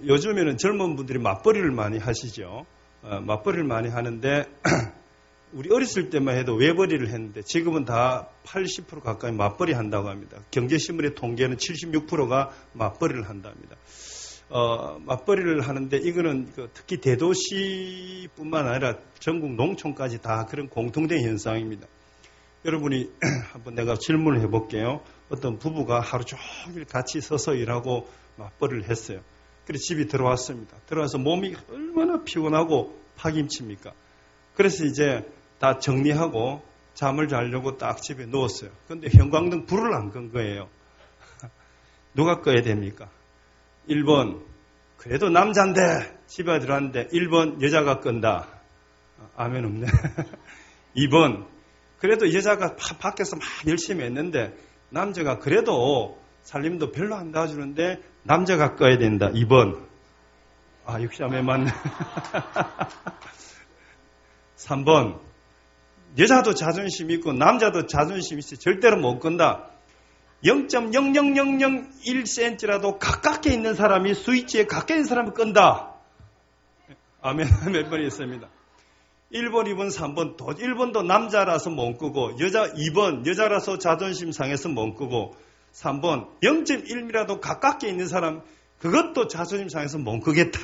요즘에는 젊은 분들이 맞벌이를 많이 하시죠. 맞벌이를 많이 하는데 우리 어렸을 때만 해도 외벌이를 했는데 지금은 다 80% 가까이 맞벌이 한다고 합니다. 경제신문의 통계는 76%가 맞벌이를 한답니다. 맞벌이를 하는데 이거는 특히 대도시뿐만 아니라 전국 농촌까지 다 그런 공통된 현상입니다. 여러분이 한번 내가 질문을 해볼게요. 어떤 부부가 하루 종일 같이 서서 일하고 맞벌이를 했어요. 그래서 집이 들어왔습니다. 들어와서 몸이 얼마나 피곤하고 파김칩니까? 그래서 이제 다 정리하고 잠을 자려고 딱 집에 누웠어요. 그런데 형광등 불을 안 끈 거예요. 누가 꺼야 됩니까? 1번, 그래도 남자인데 집에 들어왔는데 1번, 여자가 끈다. 아멘 없네. 2번, 그래도 여자가 밖에서 막 열심히 했는데 남자가 그래도 살림도 별로 안 도와주는데 남자가 꺼야 된다. 2번. 역시 아멘 맞네. 3번. 여자도 자존심 있고 남자도 자존심 있어. 절대로 못 끈다. 0.00001cm라도 가깝게 있는 사람이 스위치에 가까이 있는 사람이 끈다. 아멘 몇 번이 있습니다. 1번, 2번, 3번, 1번도 남자라서 못 끄고, 2번, 여자라서 자존심 상해서 못 끄고, 3번, 0.1mm라도 가깝게 있는 사람, 그것도 자존심 상해서 못 끄겠다.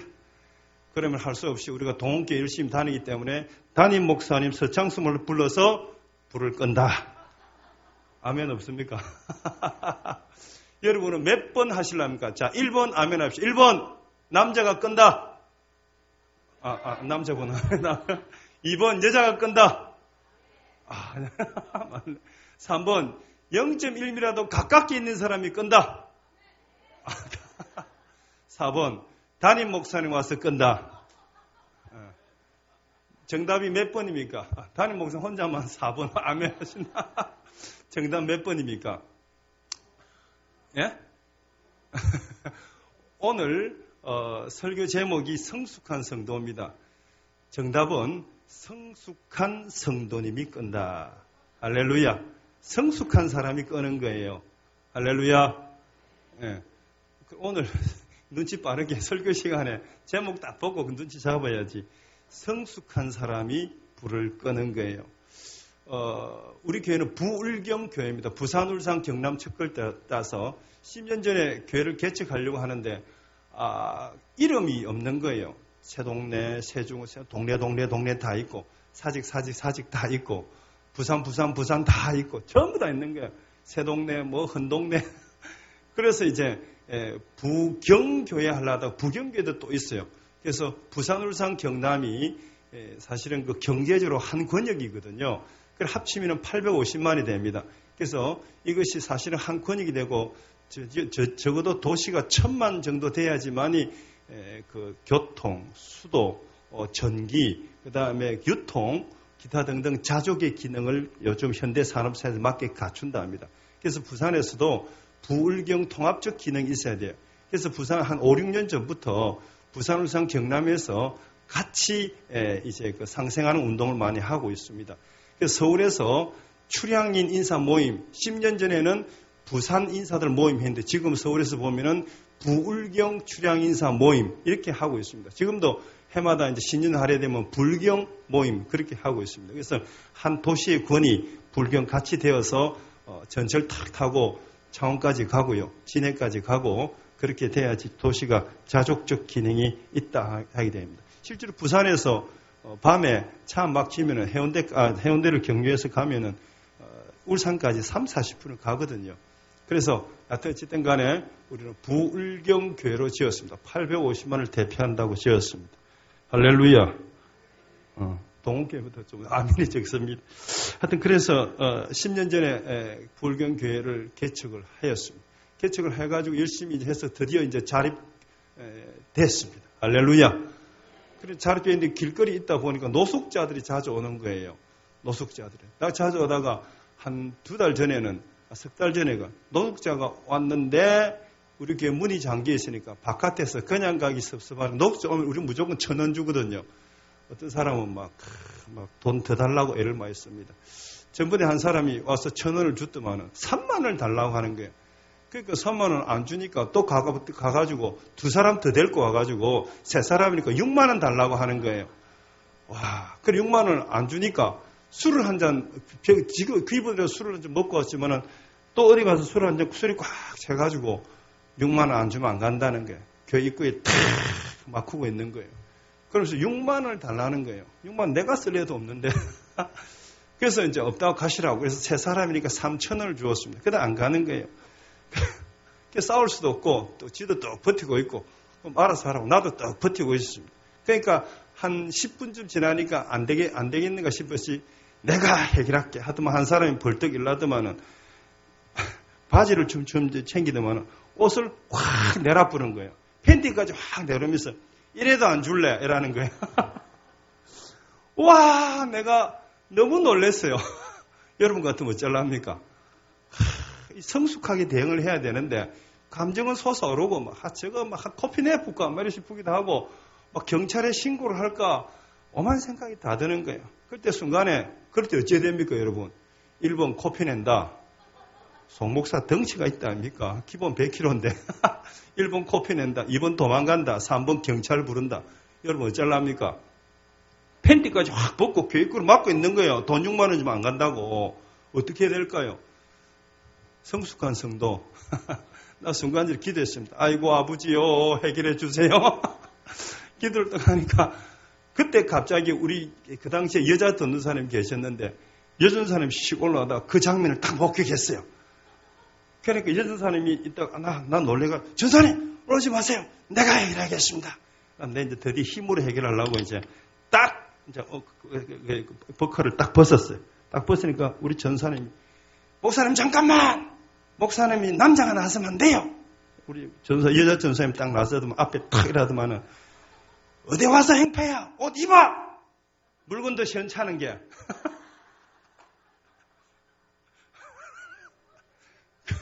그러면 할 수 없이 우리가 동원교회 열심히 다니기 때문에 담임 목사님 서창수를 불러서 불을 끈다. 아멘 없습니까? 여러분은 몇 번 하시렵니까? 자, 1번 아멘 합시다. 1번, 남자가 끈다. 남자분. 2번 여자가 끈다. 3번 0.1mm라도 가깝게 있는 사람이 끈다. 4번 담임 목사님 와서 끈다. 정답이 몇 번입니까? 담임 목사님 혼자만 4번 아멘 하신다. 정답 몇 번입니까? 예? 오늘 설교 제목이 성숙한 성도입니다. 정답은 성숙한 성도님이 끈다. 할렐루야. 성숙한 사람이 끄는 거예요. 할렐루야. 예. 오늘 눈치 빠르게 설교 시간에 제목 딱 보고 그 눈치 잡아야지. 성숙한 사람이 불을 끄는 거예요. 우리 교회는 부울경 교회입니다. 부산, 울산, 경남 척걸 따서 10년 전에 교회를 개척하려고 하는데 이름이 없는 거예요. 새동네, 새중, 동네 다 있고, 사직 다 있고, 부산 다 있고, 전부 다 있는 거예요. 새동네, 헌동네. 그래서 이제, 부경교회 하려다가 부경교회도 또 있어요. 그래서 부산, 울산, 경남이 사실은 그 경제적으로 한 권역이거든요. 그래서 합치면 850만이 됩니다. 그래서 이것이 사실은 한 권역이 되고, 적어도 도시가 1000만 정도 돼야지만이 그 교통, 수도, 전기, 그 다음에 유통, 기타 등등 자족의 기능을 요즘 현대 산업사에서 맞게 갖춘다 합니다. 그래서 부산에서도 부울경 통합적 기능이 있어야 돼요. 그래서 부산 한 5, 6년 전부터 부산, 울산, 경남에서 같이 이제 그 상생하는 운동을 많이 하고 있습니다. 그래서 서울에서 출향인 인사 모임, 10년 전에는 부산 인사들 모임 했는데 지금 서울에서 보면은 부울경 출향 인사 모임 이렇게 하고 있습니다. 지금도 해마다 이제 신년 하려 되면 불경 모임 그렇게 하고 있습니다. 그래서 한 도시의 권이 불경 같이 되어서 전철 탁 타고 창원까지 가고요, 진해까지 가고 그렇게 돼야지 도시가 자족적 기능이 있다 하게 됩니다. 실제로 부산에서 밤에 차 막 지면은 해운대를 경유해서 가면은 울산까지 30-40분을 가거든요. 그래서 어쨌든 간에 우리는 부울경 교회로 지었습니다. 850만을 대표한다고 지었습니다. 할렐루야. 동원교회부터 좀 아멘이 적습니다. 하여튼 그래서 10년 전에 부울경 교회를 개척을 하였습니다. 개척을 해가지고 열심히 해서 드디어 이제 자립됐습니다. 할렐루야. 그래서 자립되어 있는데 길거리 있다 보니까 노숙자들이 자주 오는 거예요. 노숙자들이. 자주 오다가 한 2달 전에는, 석 달 전에가 노숙자가 왔는데 우리 교회 문이 잠겨 있으니까 바깥에서 그냥 가기 섭섭하고 노숙자 오면 우리 무조건 1,000원 주거든요. 어떤 사람은 막 돈 더 달라고 애를 많이 씁니다. 전번에 한 사람이 와서 1,000원을 줬더만은 3만 원을 달라고 하는 거예요. 그러니까 3만 원 안 주니까 또 가가지고 두 사람 더 데리고 와가지고 세 사람이니까 6만 원 달라고 하는 거예요. 와, 그래 6만 원 안 주니까 술을 한 잔, 지금 그이분들은 술을 한 잔 먹고 왔지만은 또 어디 가서 술 한 잔 술이 꽉 채가지고 6만 원 안 주면 안 간다는 거예요. 교회 입구에 탁 막히고 있는 거예요. 그래서 6만 원을 달라는 거예요. 6만 원 내가 쓸 애도 없는데. 그래서 이제 없다고 가시라고. 그래서 세 사람이니까 3천 원을 주었습니다. 그러다 안 가는 거예요. 싸울 수도 없고 또 지도 또 버티고 있고 그럼 알아서 하라고 나도 또 버티고 있었습니다. 그러니까 한 10분쯤 지나니까 안 되겠는가 싶었지 내가 해결할게 하더만 한 사람이 벌떡 일어나더만은 바지를 좀 챙기더만은 옷을 확 내려부는 거예요. 팬티까지 확 내려면서 이래도 안 줄래? 이라는 거예요. 와, 내가 너무 놀랐어요. 여러분 같으면 어쩌랍니까? 성숙하게 대응을 해야 되는데 감정은 솟아오르고 막 코피 내볼까 말이 싶기도 하고 막 경찰에 신고를 할까 오만 생각이 다 드는 거예요. 그때 순간에 그럴 때 어찌해야 됩니까 여러분? 1번 코피 낸다. 송목사 덩치가 있다 아닙니까? 기본 100kg인데 1번 코피 낸다. 2번 도망간다. 3번 경찰 부른다. 여러분 어쩌랍니까? 팬티까지 확 벗고 교육구를 막고 있는 거예요. 돈 6만 원 주면 안 간다고. 어떻게 해야 될까요? 성숙한 성도. 나 순간적으로 기도했습니다. 아이고 아버지요 해결해 주세요. 기도를 딱 하니까 그때 갑자기 우리 그 당시에 여자 듣는 사람이 계셨는데 여전 사람이 씩 올라가다가 그 장면을 딱 목격했어요. 그러니까 여전 사람이 있다가 나 놀래가 전사님 오지 마세요. 내가 해결하겠습니다. 근데 이제 드디어 힘으로 해결하려고 이제 버커를 딱 벗었어요. 딱 벗으니까 우리 전사님이 목사님 잠깐만. 목사님이 남자가 나서면 안 돼요. 우리 여자 전사님이 딱 나서더만 앞에 탁 이러더만은 어디 와서 행패야. 옷 입어. 물건도 시원찮은 게.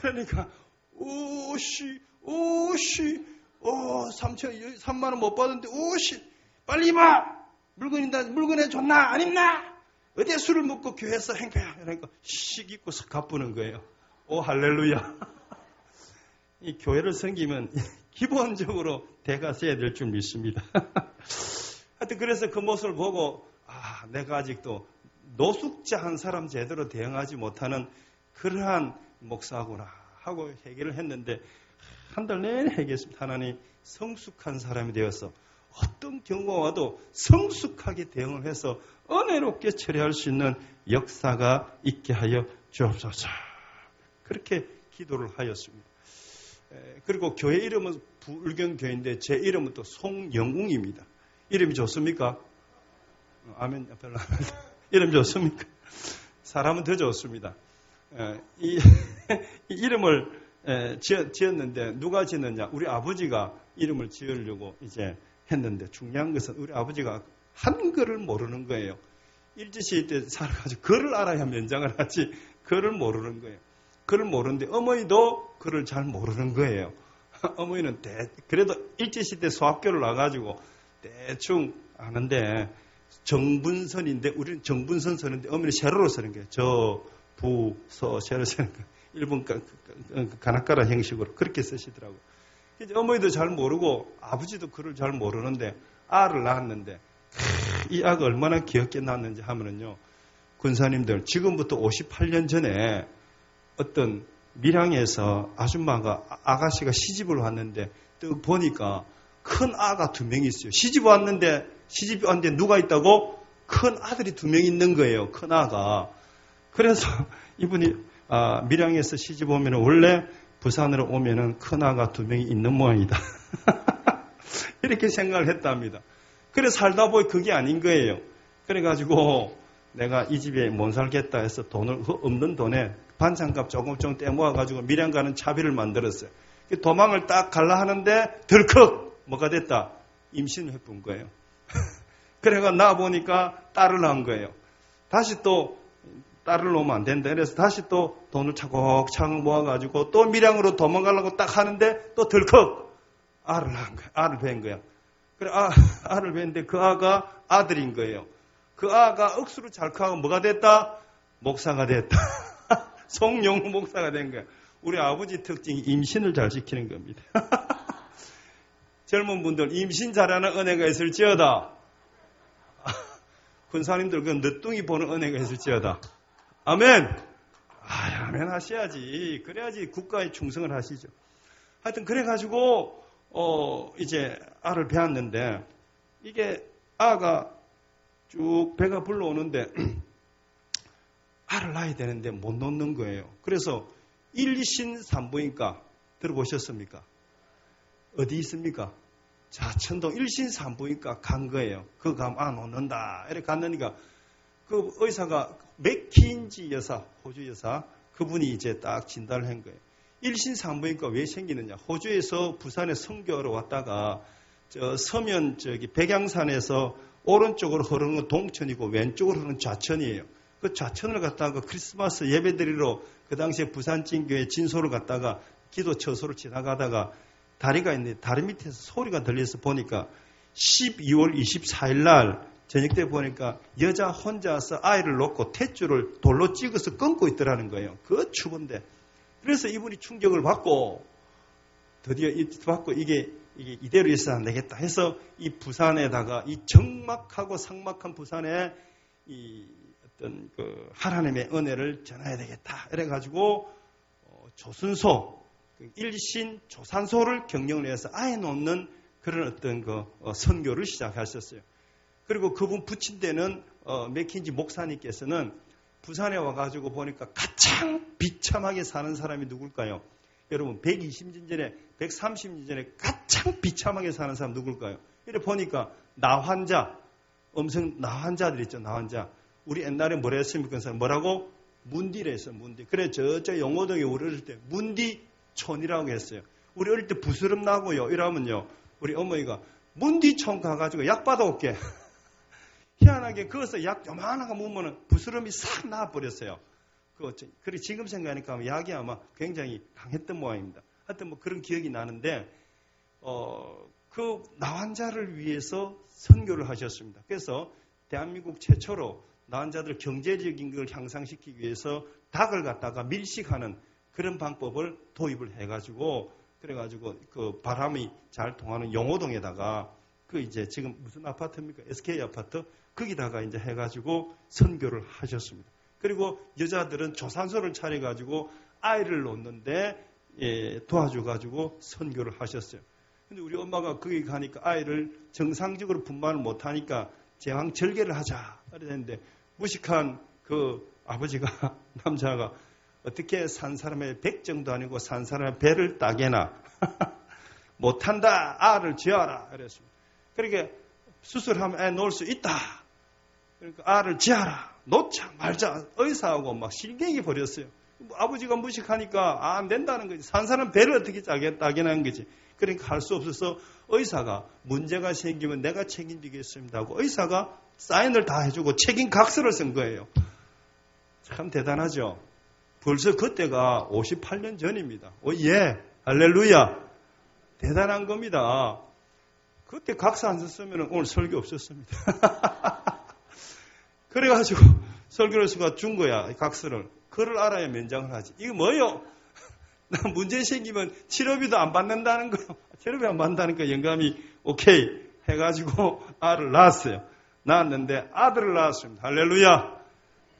그러니까 3만 원 못 받았는데 빨리 입어. 물건에 줬나 안 입나. 어디에 술을 먹고 교회에서 행패야. 그러니까 씩 입고 가쁘는 거예요. 오 할렐루야. 이 교회를 섬기면 기본적으로 대가 써야 될 줄 믿습니다. 하여튼 그래서 그 모습을 보고 내가 아직도 노숙자 한 사람 제대로 대응하지 못하는 그러한 목사구나 하고 해결을 했는데 한 달 내내 해결했습니다. 하나님 성숙한 사람이 되어서 어떤 경우가 와도 성숙하게 대응을 해서 은혜롭게 처리할 수 있는 역사가 있게 하여 주옵소서. 그렇게 기도를 하였습니다. 그리고 교회 이름은 부울경교회인데 제 이름은 또 송영웅입니다. 이름이 좋습니까? 아멘. 별로 안 합니다. 이름 좋습니까? 사람은 더 좋습니다. 이 이름을 지었는데 누가 지었느냐? 우리 아버지가 이름을 지으려고 이제 했는데 중요한 것은 우리 아버지가 한글을 모르는 거예요. 일제시대 때 살아가지고 글을 알아야 면장을 하지 글을 모르는 거예요. 글을 모르는데 어머니도 글을 잘 모르는 거예요. 어머니는 그래도 일제시대 소학교를 나가지고 대충 아는데 정분선인데 우리는 정분선 쓰는데 어머니는 세로로 쓰는 거예요. 저, 부, 서, 세로 쓰는 거예요. 일본 가나카라 형식으로 그렇게 쓰시더라고요. 이제 어머니도 잘 모르고 아버지도 글을 잘 모르는데 아를 낳았는데 이 아가 얼마나 귀엽게 낳았는지 하면은요. 군사님들 지금부터 58년 전에 어떤 밀양에서 아가씨가 시집을 왔는데 또 보니까 큰 아가 2명이 있어요. 시집이 왔는데 누가 있다고? 큰 아들이 2명 있는 거예요. 큰 아가. 그래서 이분이 밀양에서 시집 오면 원래 부산으로 오면은 큰 아가 2명이 있는 모양이다. 이렇게 생각을 했답니다. 그래서 살다 보니 그게 아닌 거예요. 그래가지고 내가 이 집에 못 살겠다 해서 없는 돈에 반찬값 조금 떼모아가지고 밀양 가는 차비를 만들었어요. 도망을 딱 갈라 하는데 덜컥 뭐가 됐다? 임신을 해본 거예요. 그래가 나 보니까 딸을 낳은 거예요. 다시 또 딸을 놓으면 안 된다. 그래서 다시 또 돈을 차곡차곡 모아가지고 또 밀양으로 도망가려고 딱 하는데 또 덜컥 알을 낳은 거예요. 알을 뵌 거야. 그래 알을 뵀는데 그 아가 아들인 거예요. 그 아가 억수로 잘 커가고 뭐가 됐다? 목사가 됐다. 송영우 목사가 된 거야. 우리 아버지 특징이 임신을 잘 지키는 겁니다. 젊은 분들 임신 잘하는 은혜가 있을지어다. 군사님들 그 늦둥이 보는 은혜가 있을지어다. 아멘. 아멘 하셔야지. 그래야지 국가에 충성을 하시죠. 하여튼 그래가지고 이제 알을 배웠는데 이게 아가 쭉 배가 불러오는데 알을 낳아야 되는데 못 놓는 거예요. 그래서 일신산부인과 들어보셨습니까? 어디 있습니까? 자천동 일신산부인과 간 거예요. 그거 가면 놓는다. 이렇게 갔느니까 그 의사가 맥킨지 여사, 호주 여사, 그분이 이제 딱 진단을 한 거예요. 일신산부인과 왜 생기느냐? 호주에서 부산에 선교하러 왔다가 서면 백양산에서 오른쪽으로 흐르는 건 동천이고 왼쪽으로 흐르는 좌천이에요. 그 좌천을 갔다가 크리스마스 예배드리러 그 당시에 부산진교회 진소를 갔다가 기도 처소를 지나가다가 다리가 있는데 다리 밑에서 소리가 들려서 보니까 12월 24일 날 저녁 때 보니까 여자 혼자서 아이를 놓고 탯줄을 돌로 찍어서 끊고 있더라는 거예요. 그 추운데. 그래서 이분이 충격을 받고 드디어 이게 이대로 있어야 안 되겠다 해서 이 부산에다가 이 적막하고 삭막한 부산에 이 어떤 그 하나님의 은혜를 전해야 되겠다. 이래가지고 조순소, 일신 조산소를 경영을 해서 아예 놓는 그런 어떤 그 선교를 시작하셨어요. 그리고 그분 부친 데는 맥킨지 목사님께서는 부산에 와가지고 보니까 가장 비참하게 사는 사람이 누굴까요? 여러분 120년 전에 130년 전에 가장 비참하게 사는 사람 누굴까요? 이렇게 보니까 나환자, 나환자들 있죠. 나환자. 우리 옛날에 뭐라 했습니까? 뭐라고? 문디라 했어요. 문디. 그래 저쪽 용호동에 우리 어릴 때 문디촌이라고 했어요. 우리 어릴 때 부스럼 나고요. 이러면요. 우리 어머니가 문디촌 가가지고 약 받아올게. 희한하게 거기서 약 요만한 거 먹으면 부스럼이 싹 나와버렸어요. 그리고 지금 생각하니까 약이 아마 굉장히 강했던 모양입니다. 하여튼 뭐 그런 기억이 나는데, 그 나환자를 위해서 선교를 하셨습니다. 그래서 대한민국 최초로 나환자들 경제적인 걸 향상시키기 위해서 닭을 갖다가 밀식하는 그런 방법을 도입을 해가지고, 그래가지고 그 바람이 잘 통하는 용호동에다가 그 이제 지금 무슨 아파트입니까? SK 아파트? 거기다가 이제 해가지고 선교를 하셨습니다. 그리고 여자들은 조산소를 차려가지고 아이를 놓는데 도와줘가지고 선교를 하셨어요. 근데 우리 엄마가 거기 가니까 아이를 정상적으로 분만을 못하니까 제왕절개를 하자. 그랬는데 무식한 그 아버지가, 남자가 어떻게 산 사람의 백정도 아니고 산 사람의 배를 따게나. 못한다. 알을 지어라. 그랬습니다. 그러니까 수술하면 애 놓을 수 있다. 그러니까 알을 지어라. 놓자 말자. 의사하고 막 실갱이 벌였어요. 아버지가 무식하니까 안 된다는 거지. 산 사람 배를 어떻게 따게나는 거지. 그러니까 할 수 없어서 의사가 문제가 생기면 내가 책임지겠습니다 하고 의사가 사인을 다 해주고 책임 각서를 쓴 거예요. 참 대단하죠. 벌써 그때가 58년 전입니다. 예, 할렐루야. 대단한 겁니다. 그때 각서 안 썼으면 오늘 설교 없었습니다. 그래가지고 설교로서가 준 거야, 각서를. 그를 알아야 면장을 하지. 이거 뭐요? 나 문제 생기면 치료비도 안 받는다는 거. 치료비 안 받는다니까 영감이 오케이 해가지고 아를 낳았어요. 낳았는데 아들을 낳았습니다. 할렐루야.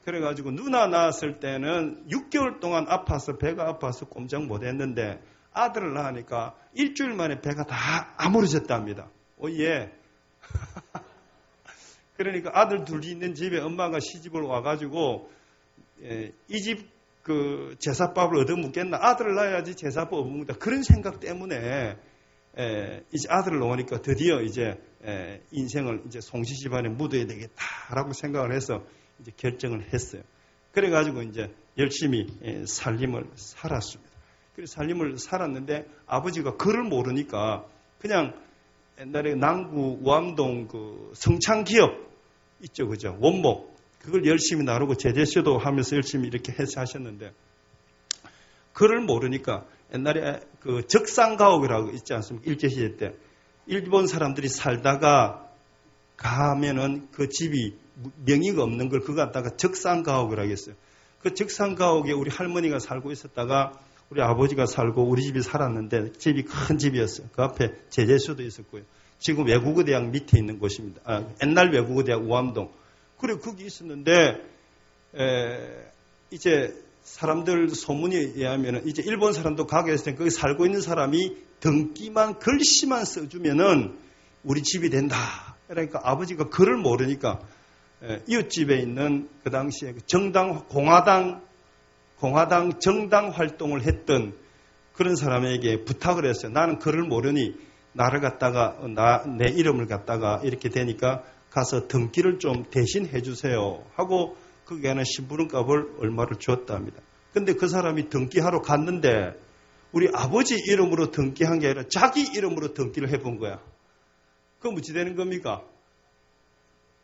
그래가지고 누나 낳았을 때는 6개월 동안 아파서 배가 아파서 꼼짝 못했는데 아들을 낳으니까 일주일 만에 배가 다 아물어졌답니다. 예. 그러니까 아들 둘이 있는 집에 엄마가 시집을 와가지고 이 집 그 제사밥을 얻어먹겠나? 아들을 낳아야지 제사밥 얻어먹는다. 그런 생각 때문에 이제 아들을 놓으니까 드디어 이제 인생을 이제 송씨 집안에 묻어야 되겠다라고 생각을 해서 이제 결정을 했어요. 그래가지고 이제 열심히 살림을 살았습니다. 그래서 살림을 살았는데 아버지가 글을 모르니까 그냥 옛날에 남구 우암동 그 성창기업 있죠, 그죠? 원목. 그걸 열심히 나르고 제재쇼도 하면서 열심히 이렇게 해서 하셨는데, 글을 모르니까 옛날에 그 적산가옥이라고 있지 않습니까? 일제시대 때. 일본 사람들이 살다가 가면은 그 집이 명의가 없는 걸 그거 갖다가 적산가옥이라고 했어요. 그 적산가옥에 우리 할머니가 살고 있었다가 우리 아버지가 살고 우리 집이 살았는데 집이 큰 집이었어요. 그 앞에 제재소도 있었고요. 지금 외국어 대학 밑에 있는 곳입니다. 옛날 외국어 대학 우암동. 그래 거기 있었는데 이제 사람들 소문에 의하면 이제 일본 사람도 가게 했을 때 거기 살고 있는 사람이 등기만 글씨만 써주면은 우리 집이 된다. 그러니까 아버지가 글을 모르니까 이웃집에 있는 그 당시에 정당 공화당 정당 활동을 했던 그런 사람에게 부탁을 했어요. 나는 글을 모르니 나를 갖다가 내 이름을 갖다가 이렇게 되니까 가서 등기를 좀 대신 해주세요 하고 거기에는 신부름값을 얼마를 주었다 합니다. 근데 그 사람이 등기하러 갔는데 우리 아버지 이름으로 등기한 게 아니라 자기 이름으로 등기를 해본 거야. 그거 무지 되는 겁니까?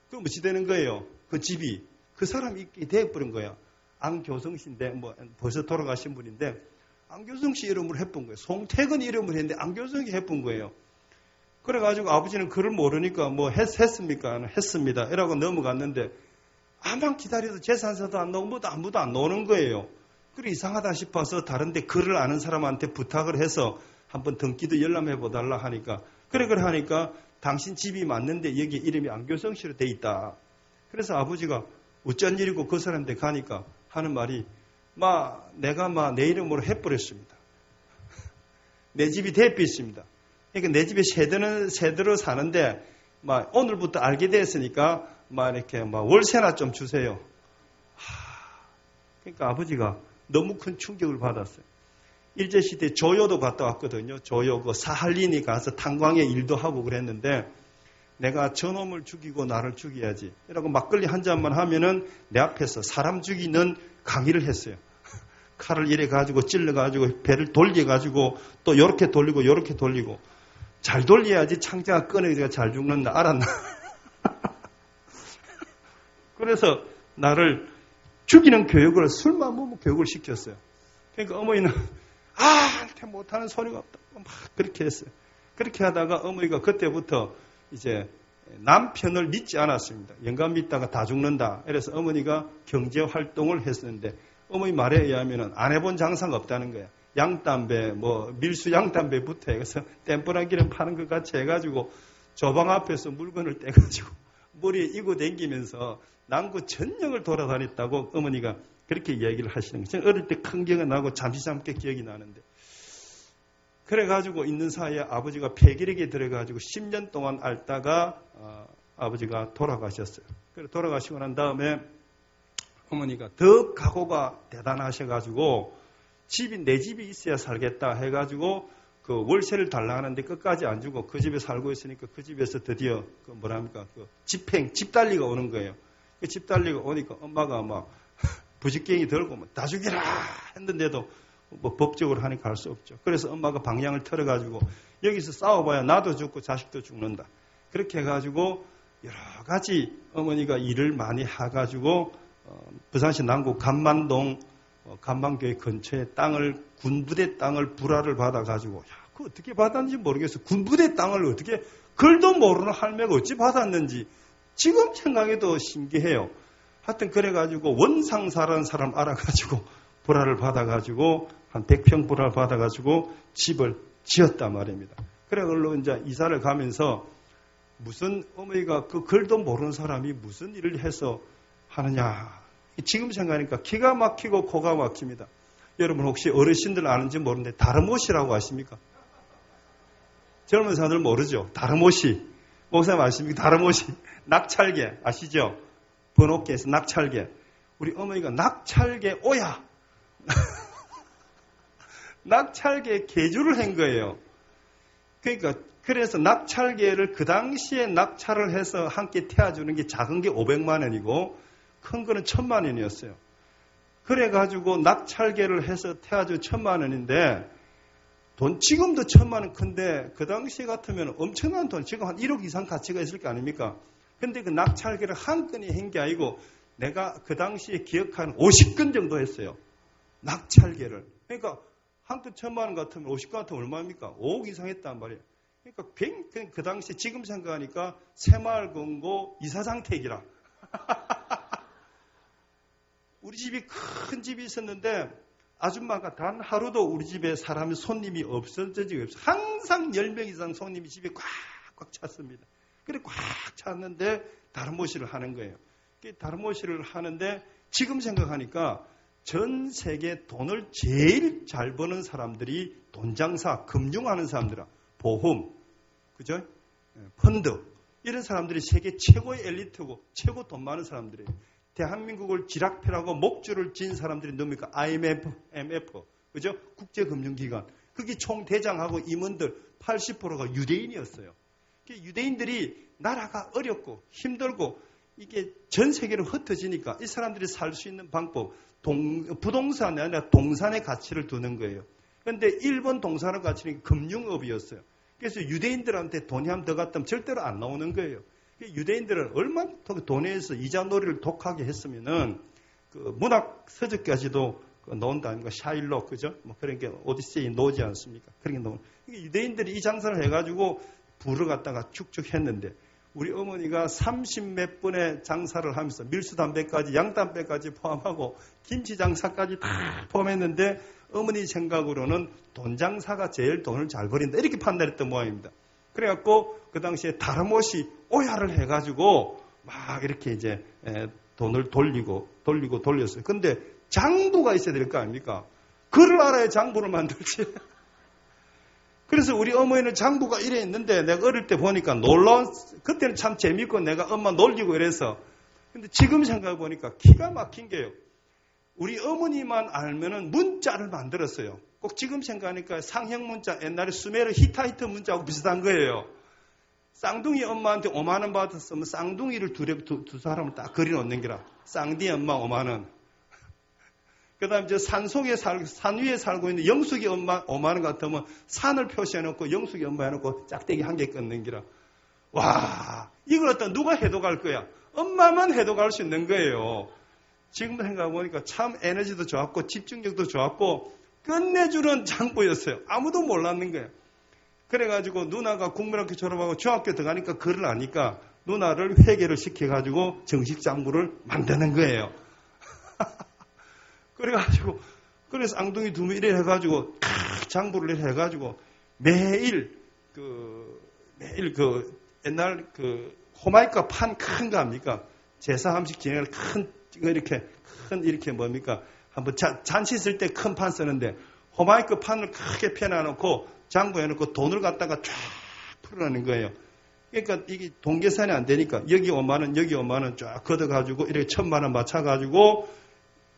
그거 무지 되는 거예요. 그 집이. 그 사람이 있게 되어버린 거야. 안교성 씨인데 벌써 돌아가신 분인데 안교성 씨 이름으로 해본 거예요. 송태근 이름으로 했는데 안교성이 해본 거예요. 그래가지고 아버지는 글을 모르니까 했습니까? 했습니다. 이라고 넘어갔는데 아만 기다려도 재산서도 안 나오고 아무도 안 나오는 거예요. 그래 이상하다 싶어서 다른데 글을 아는 사람한테 부탁을 해서 한번 등기도 열람해보달라 하니까 그래 하니까 당신 집이 맞는데 여기 이름이 안교성 씨로 돼 있다. 그래서 아버지가 어쩐 일이고 그 사람한테 가니까 하는 말이 내가 내 이름으로 해버렸습니다. 내 집이 대피했습니다. 그러니까 내 집에 세대로 사는데 오늘부터 알게 됐으니까 이렇게 월세나 좀 주세요. 그러니까 아버지가 너무 큰 충격을 받았어요. 일제시대 조요도 갔다 왔거든요. 조요 그 사할린이 가서 탄광의 일도 하고 그랬는데 내가 저놈을 죽이고 나를 죽여야지. 이라고 막걸리 한 잔만 하면은 내 앞에서 사람 죽이는 강의를 했어요. 칼을 이래 가지고 찔러 가지고 배를 돌려 가지고 또 요렇게 돌리고 요렇게 돌리고 잘 돌려야지 창자가 꺼내기가 잘 죽는다. 알았나? 그래서 나를 죽이는 교육을 술만 먹으면 교육을 시켰어요. 그러니까 어머니는 한테 못하는 소리가 없다. 막 그렇게 했어요. 그렇게 하다가 어머니가 그때부터 이제 남편을 믿지 않았습니다. 영감 믿다가 다 죽는다. 그래서 어머니가 경제 활동을 했었는데 어머니 말에 의하면 안 해본 장사가 없다는 거야. 양담배, 밀수 양담배부터 해서 땜뿌라기를 파는 것 같이 해가지고 조방 앞에서 물건을 떼가지고 머리에 이고 댕기면서 남구 전역을 돌아다녔다고 어머니가 그렇게 이야기를 하시는 거예요. 어릴 때 큰 기억이 나고 잠시 기억이 나는데 그래가지고 있는 사이에 아버지가 폐기력에 들어가지고 10년 동안 앓다가 아버지가 돌아가셨어요. 그래 돌아가시고 난 다음에 어머니가 더 각오가 대단하셔가지고 내 집이 있어야 살겠다 해가지고 그 월세를 달라 하는데 끝까지 안 주고 그 집에 살고 있으니까 그 집에서 드디어 집 달리가 오는 거예요. 그 집 달리가 오니까 엄마가 부직갱이 들고 다 죽이라 했는데도 법적으로 하니까 할 수 없죠. 그래서 엄마가 방향을 틀어가지고 여기서 싸워봐야 나도 죽고 자식도 죽는다. 그렇게 해가지고 여러 가지 어머니가 일을 많이 해가지고 부산시 남구 간만동 간만교회 근처에 군부대 땅을 불화를 받아가지고 그거 어떻게 받았는지 모르겠어. 군부대 땅을 어떻게 글도 모르는 할매가 어찌 받았는지 지금 생각해도 신기해요. 하여튼 그래가지고 원상사라는 사람 알아가지고 불화를 받아가지고 한 100평 불화를 받아가지고 집을 지었단 말입니다. 그래 걸로 이제 이사를 가면서 무슨 어머니가 그 글도 모르는 사람이 무슨 일을 해서 하느냐. 지금 생각하니까 기가 막히고 코가 막힙니다. 여러분 혹시 어르신들 아는지 모르는데 다르못이라고 아십니까? 젊은 사람들 모르죠. 다르못이. 목사님 아십니까? 다르못이. 낙찰계 아시죠? 번호계에서 낙찰계. 우리 어머니가 낙찰계 오야. 낙찰계 계주를 한 거예요. 그러니까 그래서 낙찰계를 그 당시에 낙찰을 해서 함께 태워주는 게 작은 게 500만 원이고 큰 거는 1000만 원이었어요. 그래가지고 낙찰계를 해서 태워주 1000만 원인데 돈 지금도 1000만 원 큰데 그 당시 같으면 엄청난 돈 지금 한 1억 이상 가치가 있을 거 아닙니까? 근데 그 낙찰계를 한 건이 한 게 아니고 내가 그 당시에 기억하는 50건 정도 했어요. 낙찰계를. 그러니까 한 건 1000만 원 같으면 50건 같으면 얼마입니까? 5억 이상 했단 말이에요. 그러니까 그 당시에 지금 생각하니까 새마을금고 이사장 택이라. 우리 집이 큰 집이 있었는데 아줌마가 단 하루도 우리 집에 사람이 손님이 없어진 적이 없어요. 항상 10명 이상 손님이 집에 꽉꽉 찼습니다. 그래 꽉 찼는데 다르모시를 하는 거예요. 다르모시를 하는데 지금 생각하니까 전 세계 돈을 제일 잘 버는 사람들이 돈 장사, 금융하는 사람들아, 보험, 그죠? 펀드, 이런 사람들이 세계 최고의 엘리트고 최고 돈 많은 사람들이에요. 대한민국을 지락펴라고 목줄을 진 사람들이 누굽니까? IMF, MF, 그죠? 국제금융기관. 그게 총 대장하고 임원들 80%가 유대인이었어요. 유대인들이 나라가 어렵고 힘들고 이게 전 세계로 흩어지니까 이 사람들이 살 수 있는 방법, 부동산이 아니라 동산의 가치를 두는 거예요. 그런데 일본 동산의 가치는 금융업이었어요. 그래서 유대인들한테 돈이 한 더 갔다면 절대로 안 나오는 거예요. 유대인들은 얼마나 돈에서 이자놀이를 독하게 했으면은 그 문학 서적까지도 나온다 아닙니까? 샤일록, 그죠? 뭐 그런 게 오디세이 나오지 않습니까? 그런 게 나오는. 유대인들이 이 장사를 해가지고 부를 갖다가 축축 했는데 우리 어머니가 30몇 번의 장사를 하면서 밀수담배까지 양담배까지 포함하고 김치 장사까지 다 포함했는데 어머니 생각으로는 돈 장사가 제일 돈을 잘 벌인다 이렇게 판단했던 모양입니다. 그래갖고 그 당시에 다름없이 오야를 해가지고 막 이렇게 이제 돈을 돌렸어요. 근데 장부가 있어야 될 거 아닙니까? 그를 알아야 장부를 만들지. 그래서 우리 어머니는 장부가 이래 있는데 내가 어릴 때 보니까 놀라운, 그때는 참 재밌고 내가 엄마 놀리고 이래서. 근데 지금 생각해 보니까 기가 막힌 게요. 우리 어머니만 알면은 문자를 만들었어요. 꼭 지금 생각하니까 상형 문자, 옛날에 수메르 히타이트 문자하고 비슷한 거예요. 쌍둥이 엄마한테 5만 원 받았으면 쌍둥이를 두 사람을 딱 그려놓는 게라. 쌍디 엄마 5만 원. 그 다음에 산 위에 살고 있는 영숙이 엄마 5만 원 같으면 산을 표시해놓고 영숙이 엄마 해놓고 짝대기 한 개 끊는 기라. 와, 이걸 어떤 누가 해도 갈 거야. 엄마만 해도 갈 수 있는 거예요. 지금 생각해보니까 참 에너지도 좋았고 집중력도 좋았고 끝내주는 장부였어요. 아무도 몰랐는 거예요. 그래가지고 누나가 국민학교 졸업하고 중학교 들어가니까 글을 아니까 누나를 회계를 시켜가지고 정식 장부를 만드는 거예요. 그래서 쌍둥이 두 명 이래 해가지고 장부를 이래 해가지고 매일 옛날 호마이카 판 큰 거 합니까? 제사 함식 진행을 이렇게 뭡니까? 한번 잔치 쓸 때 큰 판 쓰는데 호마이크 판을 크게 펴놔놓고 장부해놓고 돈을 갖다가 쫙 풀어내는 거예요. 그러니까 이게 돈 계산이 안 되니까 여기 5만 원, 여기 5만 원 쫙 걷어가지고 이렇게 1,000만 원 맞춰가지고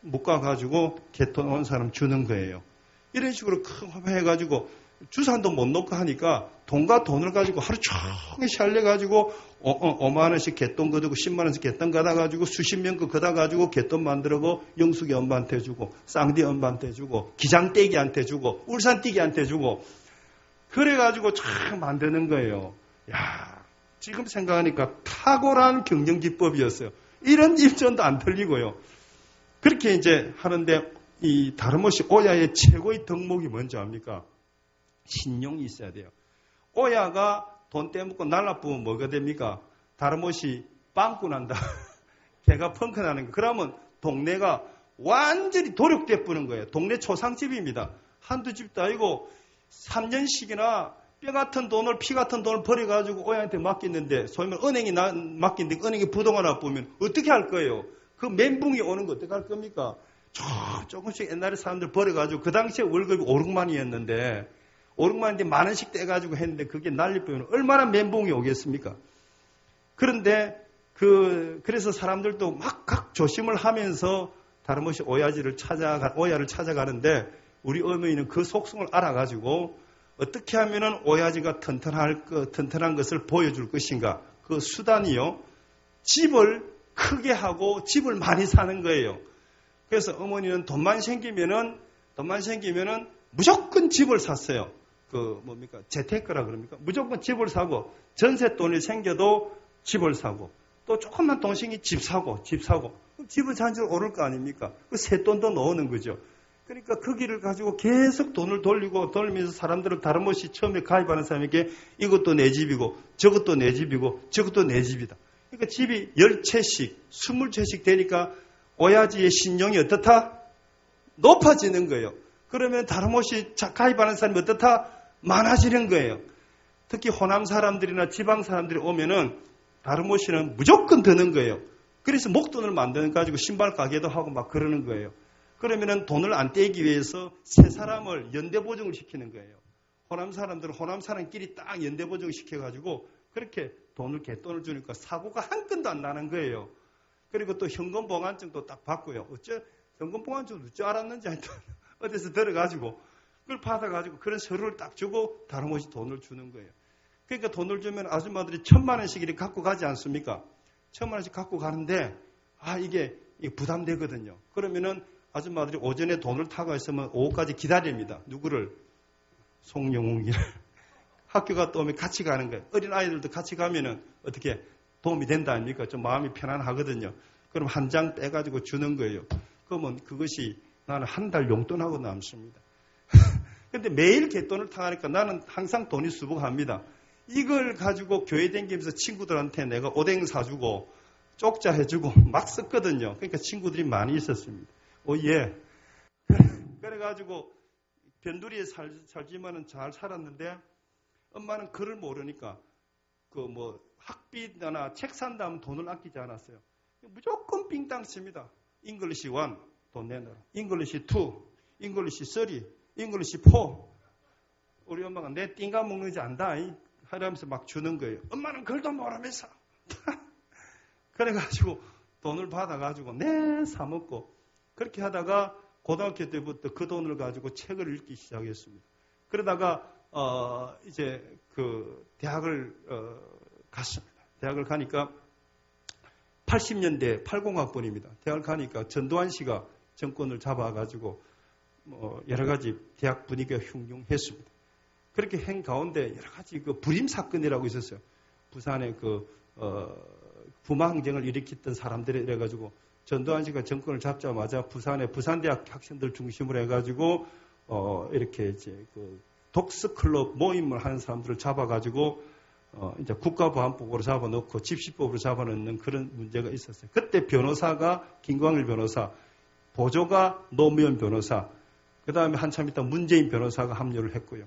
묶어가지고 개돈 온 사람 주는 거예요. 이런 식으로 큰 해가지고 주산도 못 놓고 하니까 돈과 돈을 가지고 하루 종일 샬려가지고 5만 원씩 개돈 걷고 10만 원씩 개돈 걷어가지고 수십 명 거 걷어가지고 개돈 만들고 영숙이 엄마한테 주고 쌍디 엄마한테 주고 기장떼기한테 주고 울산떼기한테 주고 그래가지고 참 만드는 거예요. 야, 지금 생각하니까 탁월한 경영기법이었어요. 이런 일전도 안 틀리고요. 그렇게 이제 하는데 이 다름없이 오야의 최고의 덕목이 뭔지 압니까? 신용이 있어야 돼요. 오야가 돈 떼먹고 날라쁘면 뭐가 됩니까? 다름없이 빵꾸 난다. 개가 펑크나는 거. 그러면 동네가 완전히 도력돼 뿌는 거예요. 동네 초상집입니다. 한두 집도 아니고 3년씩이나 뼈 같은 돈을 피 같은 돈을 버려가지고 오야한테 맡겼는데 소위 말해 은행이 맡긴데 은행이 부동산을 보면 어떻게 할 거예요? 그 멘붕이 오는 거 어떻게 할 겁니까? 조금씩 옛날에 사람들 버려가지고 그 당시에 월급이 5,6만이었는데 5,6만인데 만 원씩 떼가지고 했는데 그게 난리보면 얼마나 멘붕이 오겠습니까? 그런데 그래서 사람들도 막 각 조심을 하면서 다름없이 오야를 찾아가는데 우리 어머니는 그 속성을 알아가지고 어떻게 하면은 오야지가 튼튼한 것을 보여줄 것인가? 그 수단이요. 집을 크게 하고 집을 많이 사는 거예요. 그래서 어머니는 돈만 생기면은 무조건 집을 샀어요. 재테크라 그럽니까? 무조건 집을 사고 전세 돈이 생겨도 집을 사고 또 조금만 돈 생기면 집 사고 집을 산 지 오를 거 아닙니까? 그 새 돈도 넣는 거죠. 그러니까 그 길을 가지고 계속 돈을 돌리면서 사람들은 다름없이 처음에 가입하는 사람에게 이것도 내 집이고 저것도 내 집이고 저것도 내 집이다. 그러니까 집이 10채씩, 20채씩 되니까 오야지의 신용이 어떻다? 높아지는 거예요. 그러면 다름없이 가입하는 사람이 어떻다? 많아지는 거예요. 특히 호남 사람들이나 지방 사람들이 오면은 다름없이는 무조건 드는 거예요. 그래서 목돈을 만드는 가지고 신발 가게도 하고 막 그러는 거예요. 그러면은 돈을 안 떼기 위해서 세 사람을 연대 보증을 시키는 거예요. 호남 사람들은 호남 사람끼리 딱 연대 보증을 시켜가지고 그렇게 개돈을 주니까 사고가 한 건도 안 나는 거예요. 그리고 또 현금 보관증도 딱 받고요. 현금 보관증 어찌 알았는지 하여튼 어디서 들어가지고 그걸 받아가지고 그런 서류를 딱 주고 다름없이 돈을 주는 거예요. 그러니까 돈을 주면 아줌마들이 1,000만 원씩 이렇게 갖고 가지 않습니까? 1,000만 원씩 갖고 가는데 이게 부담되거든요. 그러면은 아줌마들이 오전에 돈을 타고 있으면 오후까지 기다립니다. 누구를? 송영웅이를. 학교 갔다 오면 같이 가는 거예요. 어린 아이들도 같이 가면은 어떻게 도움이 된다 아닙니까? 좀 마음이 편안하거든요. 그럼 한 장 빼가지고 주는 거예요. 그러면 그것이 나는 한 달 용돈하고 남습니다. 근데 매일 갯돈을 타가니까 나는 항상 돈이 수북합니다. 이걸 가지고 교회 다니면서 친구들한테 내가 오뎅 사주고 쪽자 해주고 막 썼거든요. 그러니까 친구들이 많이 있었습니다. 예. 그래가지고 변두리에 살지만은 잘 살았는데 엄마는 글을 모르니까 학비나 책 산다면 돈을 아끼지 않았어요. 무조건 빙땅 칩니다. 잉글리시 1 돈 내놔라. 잉글리시 2, 잉글리시 3, 잉글리시 4. 우리 엄마가 내 띵가 먹는지 안다 하면서 막 주는 거예요. 엄마는 글도 모르면서. 그래가지고 돈을 받아가지고 사 먹고 그렇게 하다가 고등학교 때부터 그 돈을 가지고 책을 읽기 시작했습니다. 그러다가 이제 대학을 갔습니다. 대학을 가니까 80년대 80학번입니다. 대학을 가니까 전두환 씨가 정권을 잡아가지고 여러 가지 대학 분위기가 흉흉했습니다. 그렇게 행 가운데 여러 가지 불임 사건이라고 있었어요. 부산에 부마항쟁을 일으켰던 사람들이 이래가지고 전두환 씨가 정권을 잡자마자 부산에 부산대학 학생들 중심으로 해가지고 이렇게 이제 독서클럽 모임을 하는 사람들을 잡아가지고 이제 국가보안법으로 잡아놓고 집시법으로 잡아놓는 그런 문제가 있었어요. 그때 변호사가 김광일 변호사, 보조가 노무현 변호사, 그 다음에 한참 있다 문재인 변호사가 합류를 했고요.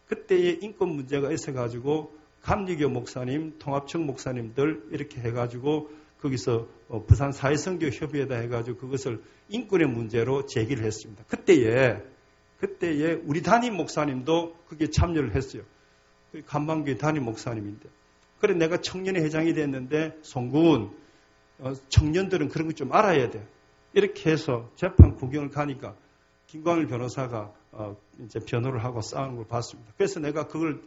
그때의 인권 문제가 있어가지고 감리교 목사님, 통합청 목사님들 이렇게 해가지고 거기서 부산 사회선교협의회에다 해가지고 그것을 인권의 문제로 제기를 했습니다. 그때에 우리 담임 목사님도 그게 참여를 했어요. 간방교회 담임 목사님인데. 그래 내가 청년회 회장이 됐는데 송군 청년들은 그런 거 좀 알아야 돼. 이렇게 해서 재판 구경을 가니까 김광일 변호사가 이제 변호를 하고 싸우는 걸 봤습니다. 그래서 내가 그걸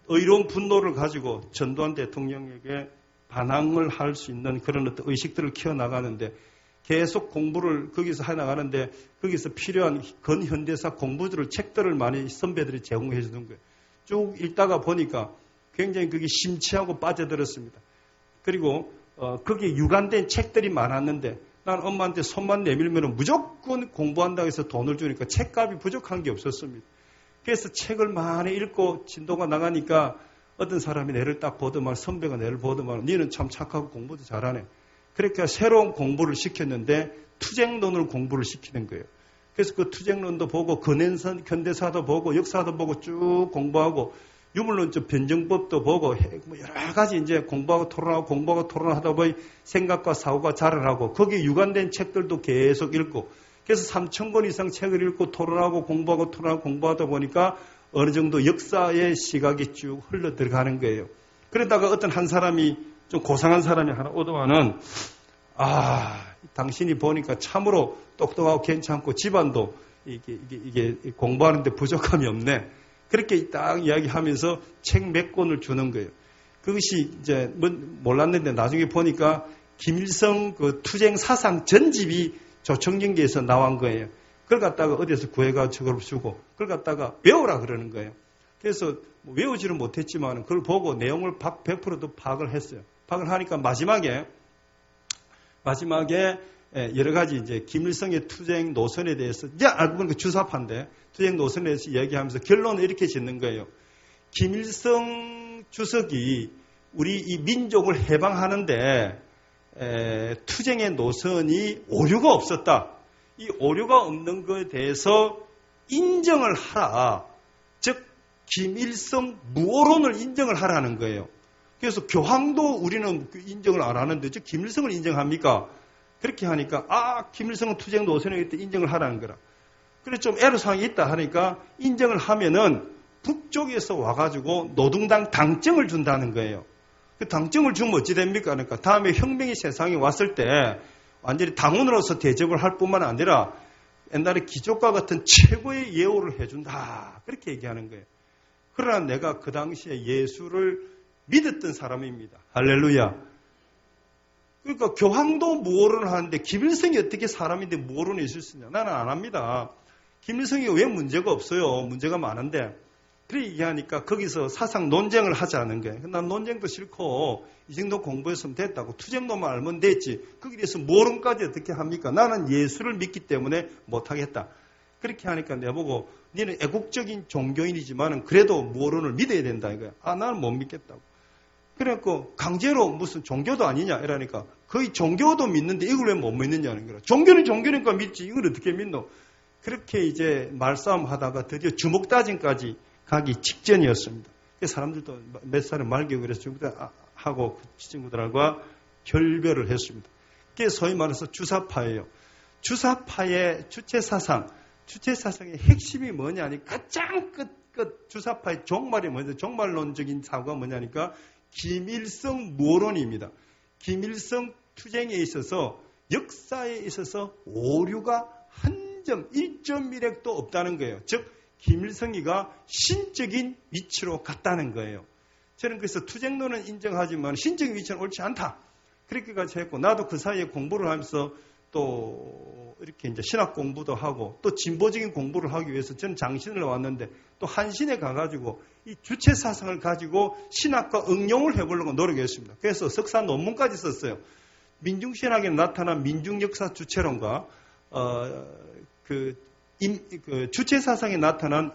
의로운 분노를 가지고 전두환 대통령에게 반항을 할 수 있는 그런 어떤 의식들을 키워나가는데 계속 공부를 거기서 해나가는데 거기서 필요한 근현대사 공부들을 책들을 많이 선배들이 제공해 주는 거예요. 쭉 읽다가 보니까 굉장히 그게 심취하고 빠져들었습니다. 그리고 거기에 유관된 책들이 많았는데 난 엄마한테 손만 내밀면 무조건 공부한다고 해서 돈을 주니까 책값이 부족한 게 없었습니다. 그래서 책을 많이 읽고 진도가 나가니까 어떤 사람이 내를 딱 보더만 선배가 내를 보더만 니는 참 착하고 공부도 잘하네. 그러니까 새로운 공부를 시켰는데 투쟁론을 공부를 시키는 거예요. 그래서 그 투쟁론도 보고 근대사도 보고 역사도 보고 쭉 공부하고 유물론적 변정법도 보고 여러 가지 이제 공부하고 토론하다 보니 생각과 사고가 자라나고 거기에 유관된 책들도 계속 읽고 그래서 3,000권 이상 책을 읽고 토론하고 공부하고 토론하고 공부하다 보니까 어느 정도 역사의 시각이 쭉 흘러 들어가는 거예요. 그러다가 어떤 한 사람이 좀 고상한 사람이 하나 오더만은 당신이 보니까 참으로 똑똑하고 괜찮고 집안도 이게 공부하는데 부족함이 없네. 그렇게 딱 이야기하면서 책 몇 권을 주는 거예요. 그것이 이제 몰랐는데 나중에 보니까 김일성 그 투쟁 사상 전집이 조청년기에서 나온 거예요. 그걸 갖다가 어디서 구해가 저걸 주고 그걸 갖다가 외우라 그러는 거예요. 그래서 외우지는 못했지만 그걸 보고 내용을 100%도 파악을 했어요. 파악을 하니까 마지막에 여러 가지 이제 김일성의 투쟁 노선에 대해서 이제 알고 보니까 주사파인데 투쟁 노선에 대해서 이야기하면서 결론을 이렇게 짓는 거예요. 김일성 주석이 우리 이 민족을 해방하는데 투쟁의 노선이 오류가 없었다. 이 오류가 없는 것에 대해서 인정을 하라. 즉 김일성 무오론을 인정을 하라는 거예요. 그래서 교황도 우리는 인정을 안 하는데 즉 김일성을 인정합니까? 그렇게 하니까 김일성은 투쟁도 오선했기 때문에 인정을 하라는 거라. 그래 좀 애로사항이 있다 하니까 인정을 하면은 북쪽에서 와가지고 노동당 당증을 준다는 거예요. 그 당증을 주면 어찌 됩니까? 그러니까 다음에 혁명이 세상에 왔을 때 완전히 당원으로서 대접을 할 뿐만 아니라 옛날에 기족과 같은 최고의 예우를 해준다. 그렇게 얘기하는 거예요. 그러나 내가 그 당시에 예수를 믿었던 사람입니다. 할렐루야. 그러니까 교황도 무오론을 하는데 김일성이 어떻게 사람인데 무오론이 있을 수 있냐. 나는 안 합니다. 김일성이 왜 문제가 없어요. 문제가 많은데. 그래 얘기하니까 거기서 사상 논쟁을 하자는 거예요. 난 논쟁도 싫고 이 정도 공부했으면 됐다고. 투쟁도만 알면 됐지. 거기에 대해서 무오론까지 어떻게 합니까? 나는 예수를 믿기 때문에 못하겠다. 그렇게 하니까 내보고 너는 애국적인 종교인이지만은 그래도 무오론을 믿어야 된다 이거야. 나는 못 믿겠다고. 그래갖고 강제로 무슨 종교도 아니냐 이러니까 거의 종교도 믿는데 이걸 왜 못 믿느냐는 거야. 종교는 종교니까 믿지 이걸 어떻게 믿노? 그렇게 이제 말싸움 하다가 드디어 주먹 다짐까지 가기 직전이었습니다. 사람들도 몇 살에 말기고 그래서 주먹하고 그 친구들과 결별을 했습니다. 그게 소위 말해서 주사파예요. 주사파의 주체사상의 핵심이 뭐냐니 가장 끝 주사파의 종말이 뭐냐, 종말론적인 사고가 뭐냐니까 김일성 무오론입니다. 김일성 투쟁에 있어서 역사에 있어서 오류가 한 점 1.1핵도 없다는 거예요. 즉 김일성이가 신적인 위치로 갔다는 거예요. 저는 그래서 투쟁론은 인정하지만 신적인 위치는 옳지 않다. 그렇게까지 했고 나도 그 사이에 공부를 하면서 또 이렇게 이제 신학 공부도 하고 또 진보적인 공부를 하기 위해서 저는 장신을 왔는데 또 한신에 가가지고 이 주체 사상을 가지고 신학과 응용을 해보려고 노력했습니다. 그래서 석사 논문까지 썼어요. 민중신학에 나타난 민중역사 주체론과 주체 사상에 나타난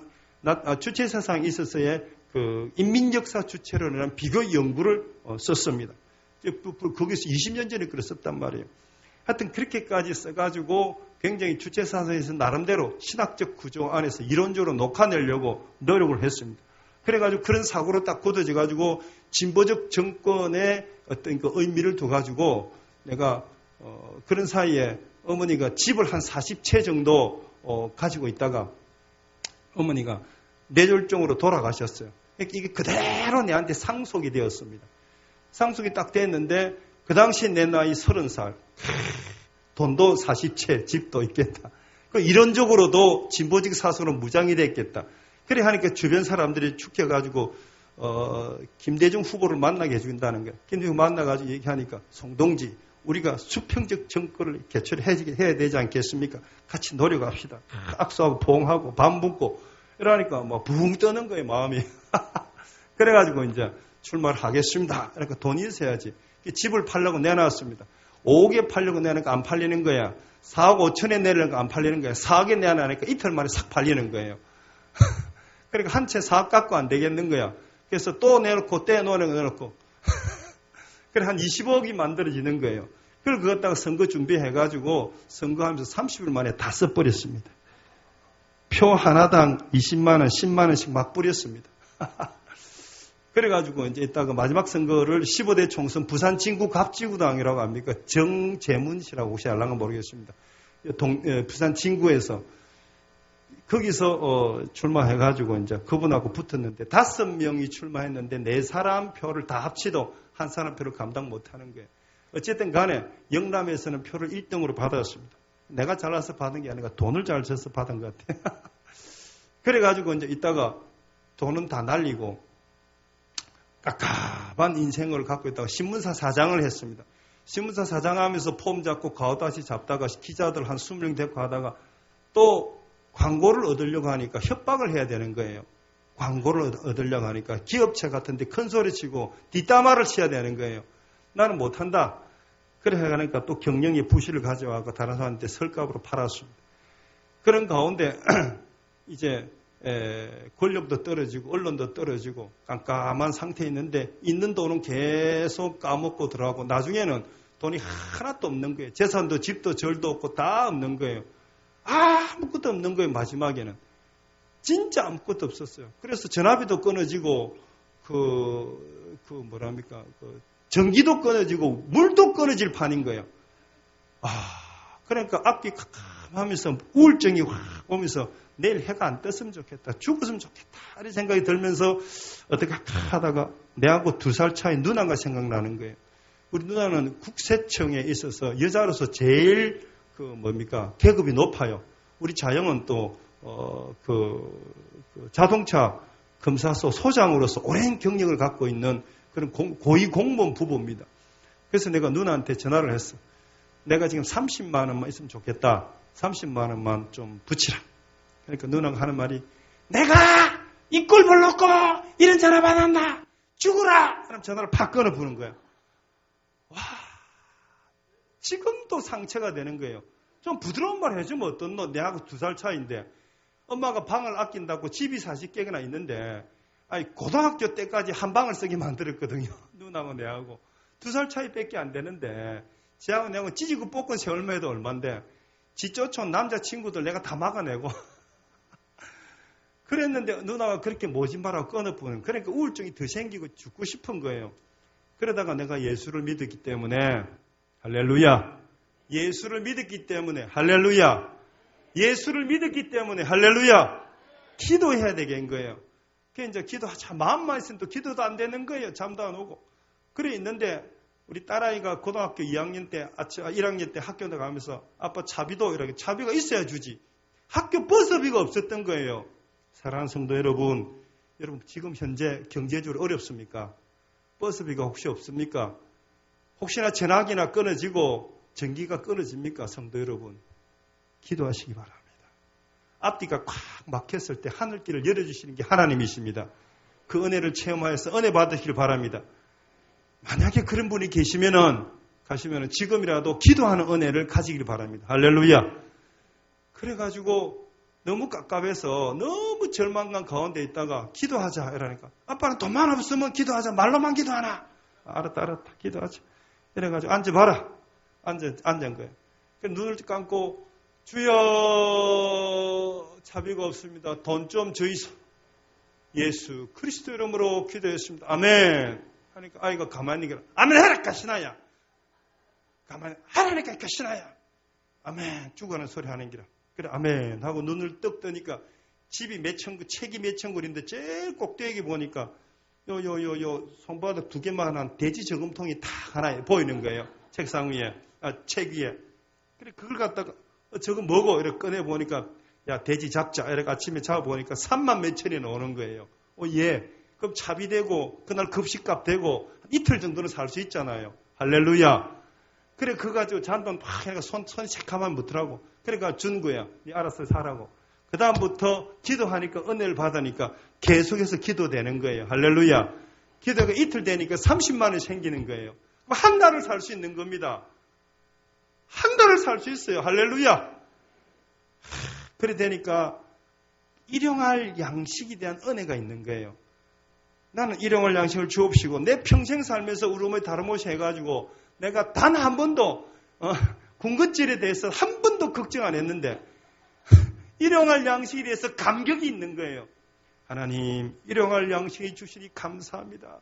주체 사상에 있어서의 그 인민역사 주체론이라는 비교 연구를 썼습니다. 거기서 20년 전에 글을 썼단 말이에요. 하여튼 그렇게까지 써가지고 굉장히 주체 사상에서 나름대로 신학적 구조 안에서 이론적으로 녹아내려고 노력을 했습니다. 그래가지고 그런 사고로 딱 굳어져가지고 진보적 정권의 어떤 그 의미를 둬가지고 내가 그런 사이에 어머니가 집을 한 40채 정도 가지고 있다가 어머니가 뇌졸중으로 돌아가셨어요. 이게 그대로 내한테 상속이 되었습니다. 상속이 딱 됐는데 그 당시 내 나이 30살. 돈도 40채, 집도 있겠다. 이론적으로도 진보적 사상으로 무장이 됐겠다. 그래 하니까 주변 사람들이 축해가지고 김대중 후보를 만나게 해준다는 거예요. 김대중 만나가지고 얘기하니까 송동지 우리가 수평적 정권을 개최해야 되지 않겠습니까? 같이 노력합시다. 악수하고 포옹하고 밥 붓고 이러니까 뭐 붕 떠는 거예요 마음이. 그래가지고 이제 출마를 하겠습니다. 그러니까 돈이 있어야지. 집을 팔려고 내놨습니다. 5억에 팔려고 내놓으니까 안 팔리는 거야. 4억 5천에 내려니까 안 팔리는 거야. 4억에 내놓으니까 이틀 만에 싹 팔리는 거예요. 그러니까 한 채 4억 갖고 안 되겠는 거야. 그래서 또 내놓고 내놓고 그래 한 20억이 만들어지는 거예요. 그걸 그거 갖다가 선거 준비해가지고 선거하면서 30일 만에 다 써버렸습니다. 표 하나당 20만 원, 10만 원씩 막 뿌렸습니다. 그래가지고 이제 이따가 마지막 선거를 15대 총선 부산 진구 갑지구당이라고 합니까? 정재문 씨라고 혹시 알랑가 모르겠습니다. 부산 진구에서 거기서 출마해가지고 이제 그분하고 붙었는데 5명이 출마했는데 4사람 표를 다 합치도 한 사람 표를 감당 못하는 거예요. 어쨌든 간에 영남에서는 표를 1등으로 받았습니다. 내가 잘나서 받은 게 아니라 돈을 잘 써서 받은 것 같아요. 그래가지고 이제 이따가 돈은 다 날리고 깝깝한 인생을 갖고 있다가 신문사 사장을 했습니다. 신문사 사장 하면서 폼 잡고 가오다시 잡다가 기자들 한 20명 데리고 하다가 또 광고를 얻으려고 하니까 협박을 해야 되는 거예요. 광고를 얻으려고 하니까 기업체 같은데 큰 소리 치고 뒷담화를 쳐야 되는 거예요. 나는 못한다. 그래 하니까 또 경영의 부실을 가져와서 다른 사람한테 설값으로 팔았습니다. 그런 가운데 이제 권력도 떨어지고 언론도 떨어지고 깜깜한 상태에 있는데 있는 돈은 계속 까먹고 들어가고 나중에는 돈이 하나도 없는 거예요. 재산도 집도 절도 없고 다 없는 거예요. 아무것도 없는 거예요, 마지막에는. 진짜 아무것도 없었어요. 그래서 전화비도 끊어지고, 전기도 끊어지고, 물도 끊어질 판인 거예요. 그러니까 앞뒤 캄캄하면서 우울증이 확 오면서 내일 해가 안 떴으면 좋겠다. 죽었으면 좋겠다. 이런 생각이 들면서 어떻게 하다가 내하고 2살 차이 누나가 생각나는 거예요. 우리 누나는 국세청에 있어서 여자로서 제일 계급이 높아요. 우리 자영은 또 자동차 검사소 소장으로서 오랜 경력을 갖고 있는 그런 고위 공무원 부부입니다. 그래서 내가 누나한테 전화를 했어. 내가 지금 30만 원만 있으면 좋겠다. 30만 원만 좀 붙이라. 그러니까 누나가 하는 말이, 내가 이 꼴 볼놓고 이런 전화 받았나? 죽으라! 그럼 전화를 팍 끊어 부는 거야. 와, 지금도 상처가 되는 거예요. 좀 부드러운 말 해주면 어떻노? 내하고 2살 차이인데 엄마가 방을 아낀다고 집이 40개나 있는데 고등학교 때까지 한 방을 쓰게 만들었거든요. 누나하고 내하고 2살 차이밖에 안 되는데 지하고 내하고 찌지고 볶은 세월매도 얼만데 지 쫓아온 남자친구들 내가 다 막아내고 그랬는데 누나가 그렇게 모진바라고 끊어보는, 그러니까 우울증이 더 생기고 죽고 싶은 거예요. 그러다가 내가 예수를 믿었기 때문에, 할렐루야. 예수를 믿었기 때문에, 할렐루야. 예수를 믿었기 때문에, 할렐루야. 기도해야 되게 한 거예요. 그래서 이제 기도하자. 마음만 있으면 또 기도도 안 되는 거예요. 잠도 안 오고. 그래 있는데, 우리 딸아이가 고등학교 2학년 때, 1학년 때 학교 나가면서 아빠 차비도 이렇게 차비가 있어야 주지. 학교 버스비가 없었던 거예요. 사랑하는 성도 여러분 지금 현재 경제적으로 어렵습니까? 버스비가 혹시 없습니까? 혹시나 전화기나 끊어지고 전기가 끊어집니까? 성도 여러분, 기도하시기 바랍니다. 앞뒤가 꽉 막혔을 때 하늘길을 열어주시는 게 하나님이십니다. 그 은혜를 체험하여서 은혜 받으시길 바랍니다. 만약에 그런 분이 가시면은 지금이라도 기도하는 은혜를 가지길 바랍니다. 할렐루야. 그래가지고 너무 깝깝해서 너무 절망감 가운데 있다가 기도하자 이러니까 아빠는 돈만 없으면 기도하자. 말로만 기도하나? 알았다 기도하자. 이래가지고 앉아봐라. 앉은 거예요. 눈을 감고 주여 자비가 없습니다. 돈 좀 주이소. 예수 그리스도 이름으로 기도했습니다. 아멘. 하니까 아이가 가만히 계라. 아멘 하라까 신하야. 가만히 하라니까 신하야. 아멘. 죽어가는 소리 하는 기라. 그래 아멘 하고 눈을 떡 뜨니까 집이 책이 몇 천구인데 제일 꼭대기 보니까 손바닥 2개만 한 돼지 저금통이 딱 하나 보이는 거예요. 책상 위에, 책 위에. 그래 그걸 갖다가 저거 뭐고 이렇게 꺼내 보니까 야 돼지 잡자 이렇게 아침에 잡아보니까 3만 몇 천이 나오는 거예요. 예. 그럼 차비 되고 그날 급식값 되고 이틀 정도는 살 수 있잖아요. 할렐루야. 그래 그거 가지고 잔돈 팍 해가 손이 새카만 묻더라고. 그러니까 준 거야. 네 알아서 사라고. 그 다음부터 기도하니까 은혜를 받으니까 계속해서 기도되는 거예요. 할렐루야. 기도가 이틀 되니까 30만 원이 생기는 거예요. 한 달을 살 수 있는 겁니다. 한 달을 살 수 있어요. 할렐루야. 그래 되니까 일용할 양식에 대한 은혜가 있는 거예요. 나는 일용할 양식을 주옵시고 내 평생 살면서 우리 다름없이 해가지고 내가 단 한 번도 군것질에 대해서 한 번도 걱정 안 했는데 일용할 양식에 대해서 감격이 있는 거예요. 하나님 일용할 양식이 주시니 감사합니다.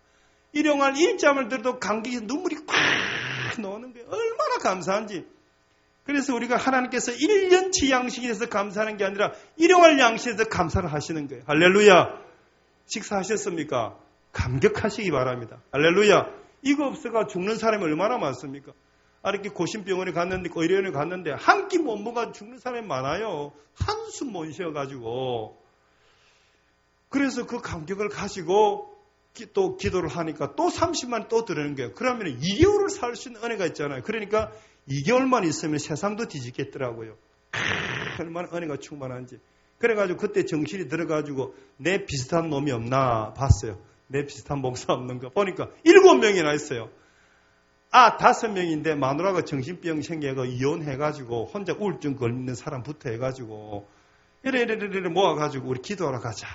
일용할 일잠을 들어도 감격이 눈물이 꽉 나오는 거예요. 얼마나 감사한지. 그래서 우리가 하나님께서 1년치 양식에 대해서 감사하는 게 아니라 일용할 양식에 대해서 감사를 하시는 거예요. 할렐루야. 식사하셨습니까? 감격하시기 바랍니다. 할렐루야. 이거 없어가 죽는 사람이 얼마나 많습니까? 이렇게 고심병원에 갔는데, 의료원에 갔는데, 한 끼 못 먹어 죽는 사람이 많아요. 한숨 못 쉬어가지고. 그래서 그 감격을 가지고 또 기도를 하니까 또 30만 또 들어는 거예요. 그러면 2개월을 살 수 있는 은혜가 있잖아요. 그러니까 2개월만 있으면 세상도 뒤집겠더라고요. 얼마나 은혜가 충만한지. 그래가지고 그때 정신이 들어가지고 내 비슷한 놈이 없나 봤어요. 내 비슷한 목사 없는 거 보니까 7명이나 있어요. 5명인데 마누라가 정신병 생겨서 이혼해가지고 혼자 우울증 걸리는 사람부터 해가지고 이래 모아가지고 우리 기도하러 가자.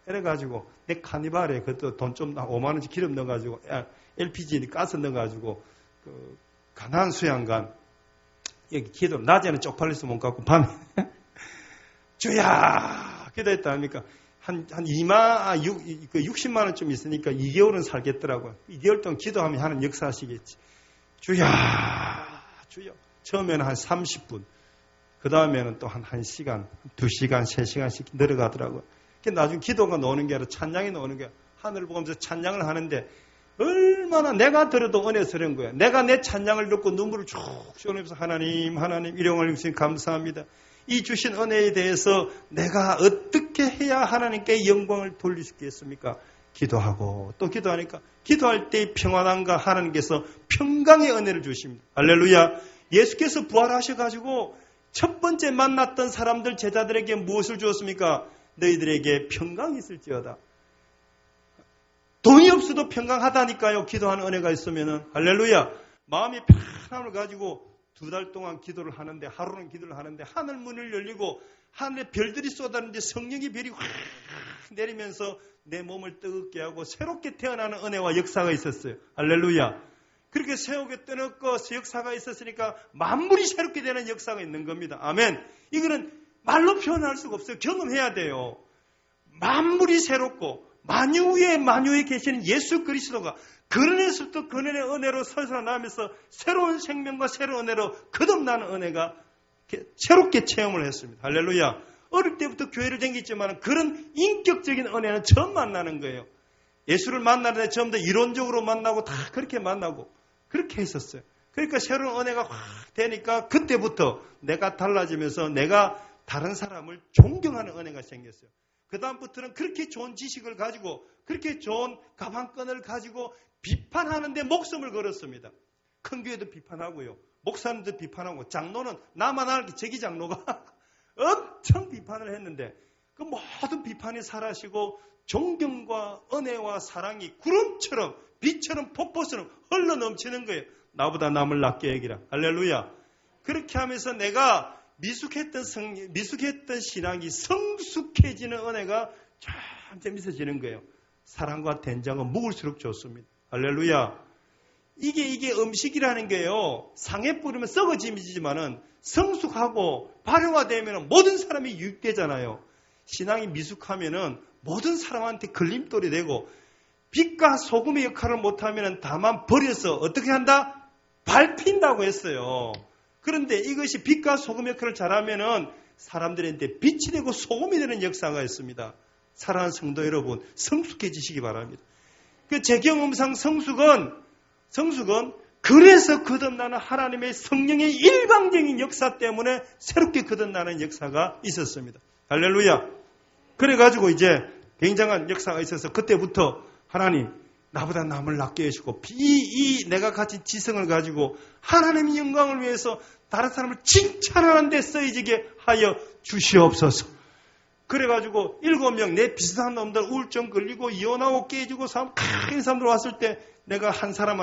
이래가지고 내 카니발에 그것도 돈 좀 5만 원씩 기름 넣어가지고 LPG 가스 넣어가지고 가난한 수양관 여기 기도 낮에는 쪽팔려서 못 가고 밤에 주야! 기도했다 합니까? 한 60만 원쯤 있으니까 2개월은 살겠더라고요. 2개월 동안 기도하면 하는 역사하시겠지. 주야! 주여. 처음에는 한 30분. 그 다음에는 또 한 1시간, 2시간, 3시간씩 늘어가더라고요. 나중에 기도가 나오는 게 아니라 찬양이 나오는 게 하늘을 보면서 찬양을 하는데 얼마나 내가 들어도 은혜스러운 거야. 내가 내 찬양을 듣고 눈물을 쭉 흘리면서 하나님 일용할 주님 감사합니다. 이 주신 은혜에 대해서 내가 어떻게 해야 하나님께 영광을 돌릴 수 있겠습니까? 기도하고 또 기도하니까 기도할 때의 평안함과 하나님께서 평강의 은혜를 주십니다. 할렐루야. 예수께서 부활하셔가지고 첫 번째 만났던 사람들 제자들에게 무엇을 주었습니까? 너희들에게 평강이 있을지어다. 돈이 없어도 평강하다니까요. 기도하는 은혜가 있으면은. 할렐루야. 마음의 편안함을 가지고 2달 동안 기도를 하는데, 하루는 기도를 하는데 하늘 문을 열리고 하늘에 별들이 쏟아지는데 성령의 별이 확 내리면서 내 몸을 뜨겁게 하고 새롭게 태어나는 은혜와 역사가 있었어요. 할렐루야. 그렇게 새롭게 떠났고 역사가 있었으니까 만물이 새롭게 되는 역사가 있는 겁니다. 아멘. 이거는 말로 표현할 수가 없어요. 경험해야 돼요. 만물이 새롭고 만유에 계시는 예수 그리스도가 근원에서부터 근원의 은혜로 설설나면서 새로운 생명과 새로운 은혜로 거듭나는 은혜가 새롭게 체험을 했습니다. 할렐루야. 어릴 때부터 교회를 다녔지만 그런 인격적인 은혜는 처음 만나는 거예요. 예수를 만나는데 처음부터 이론적으로 만나고 다 그렇게 만나고 그렇게 했었어요. 그러니까 새로운 은혜가 확 되니까 그때부터 내가 달라지면서 내가 다른 사람을 존경하는 은혜가 생겼어요. 그 다음부터는 그렇게 좋은 지식을 가지고 그렇게 좋은 가방끈을 가지고 비판하는데 목숨을 걸었습니다. 큰 교회도 비판하고요. 목사님도 비판하고 장로는 나만 알기 저기 장로가 엄청 비판을 했는데 그 모든 비판이 사라지고 존경과 은혜와 사랑이 구름처럼 빛처럼 폭포처럼 흘러 넘치는 거예요. 나보다 남을 낫게 여기라. 할렐루야. 그렇게 하면서 내가 미숙했던 신앙이 성숙해지는 은혜가 참 재밌어지는 거예요. 사랑과 된장은 묵을수록 좋습니다. 할렐루야. 이게 음식이라는 게요. 상에 뿌리면 썩어지지만은 성숙하고 발효화되면 모든 사람이 유익되잖아요. 신앙이 미숙하면은 모든 사람한테 걸림돌이 되고 빛과 소금의 역할을 못하면 다만 버려서 어떻게 한다? 밟힌다고 했어요. 그런데 이것이 빛과 소금 역할을 잘하면은 사람들한테 빛이 되고 소금이 되는 역사가 있습니다. 사랑하는 성도 여러분, 성숙해지시기 바랍니다. 그 제 경험상 성숙은 그래서 거듭나는 하나님의 성령의 일방적인 역사 때문에 새롭게 거듭나는 역사가 있었습니다. 할렐루야. 그래가지고 이제 굉장한 역사가 있어서 그때부터 하나님 나보다 남을 낫게 해주고 이 내가 가진 지성을 가지고 하나님의 영광을 위해서 다른 사람을 칭찬하는 데 쓰여지게 하여 주시옵소서. 그래가지고 7명 내 비슷한 놈들 우울증 걸리고 이혼하고 깨지고 큰 사람들 왔을 때 내가 한 사람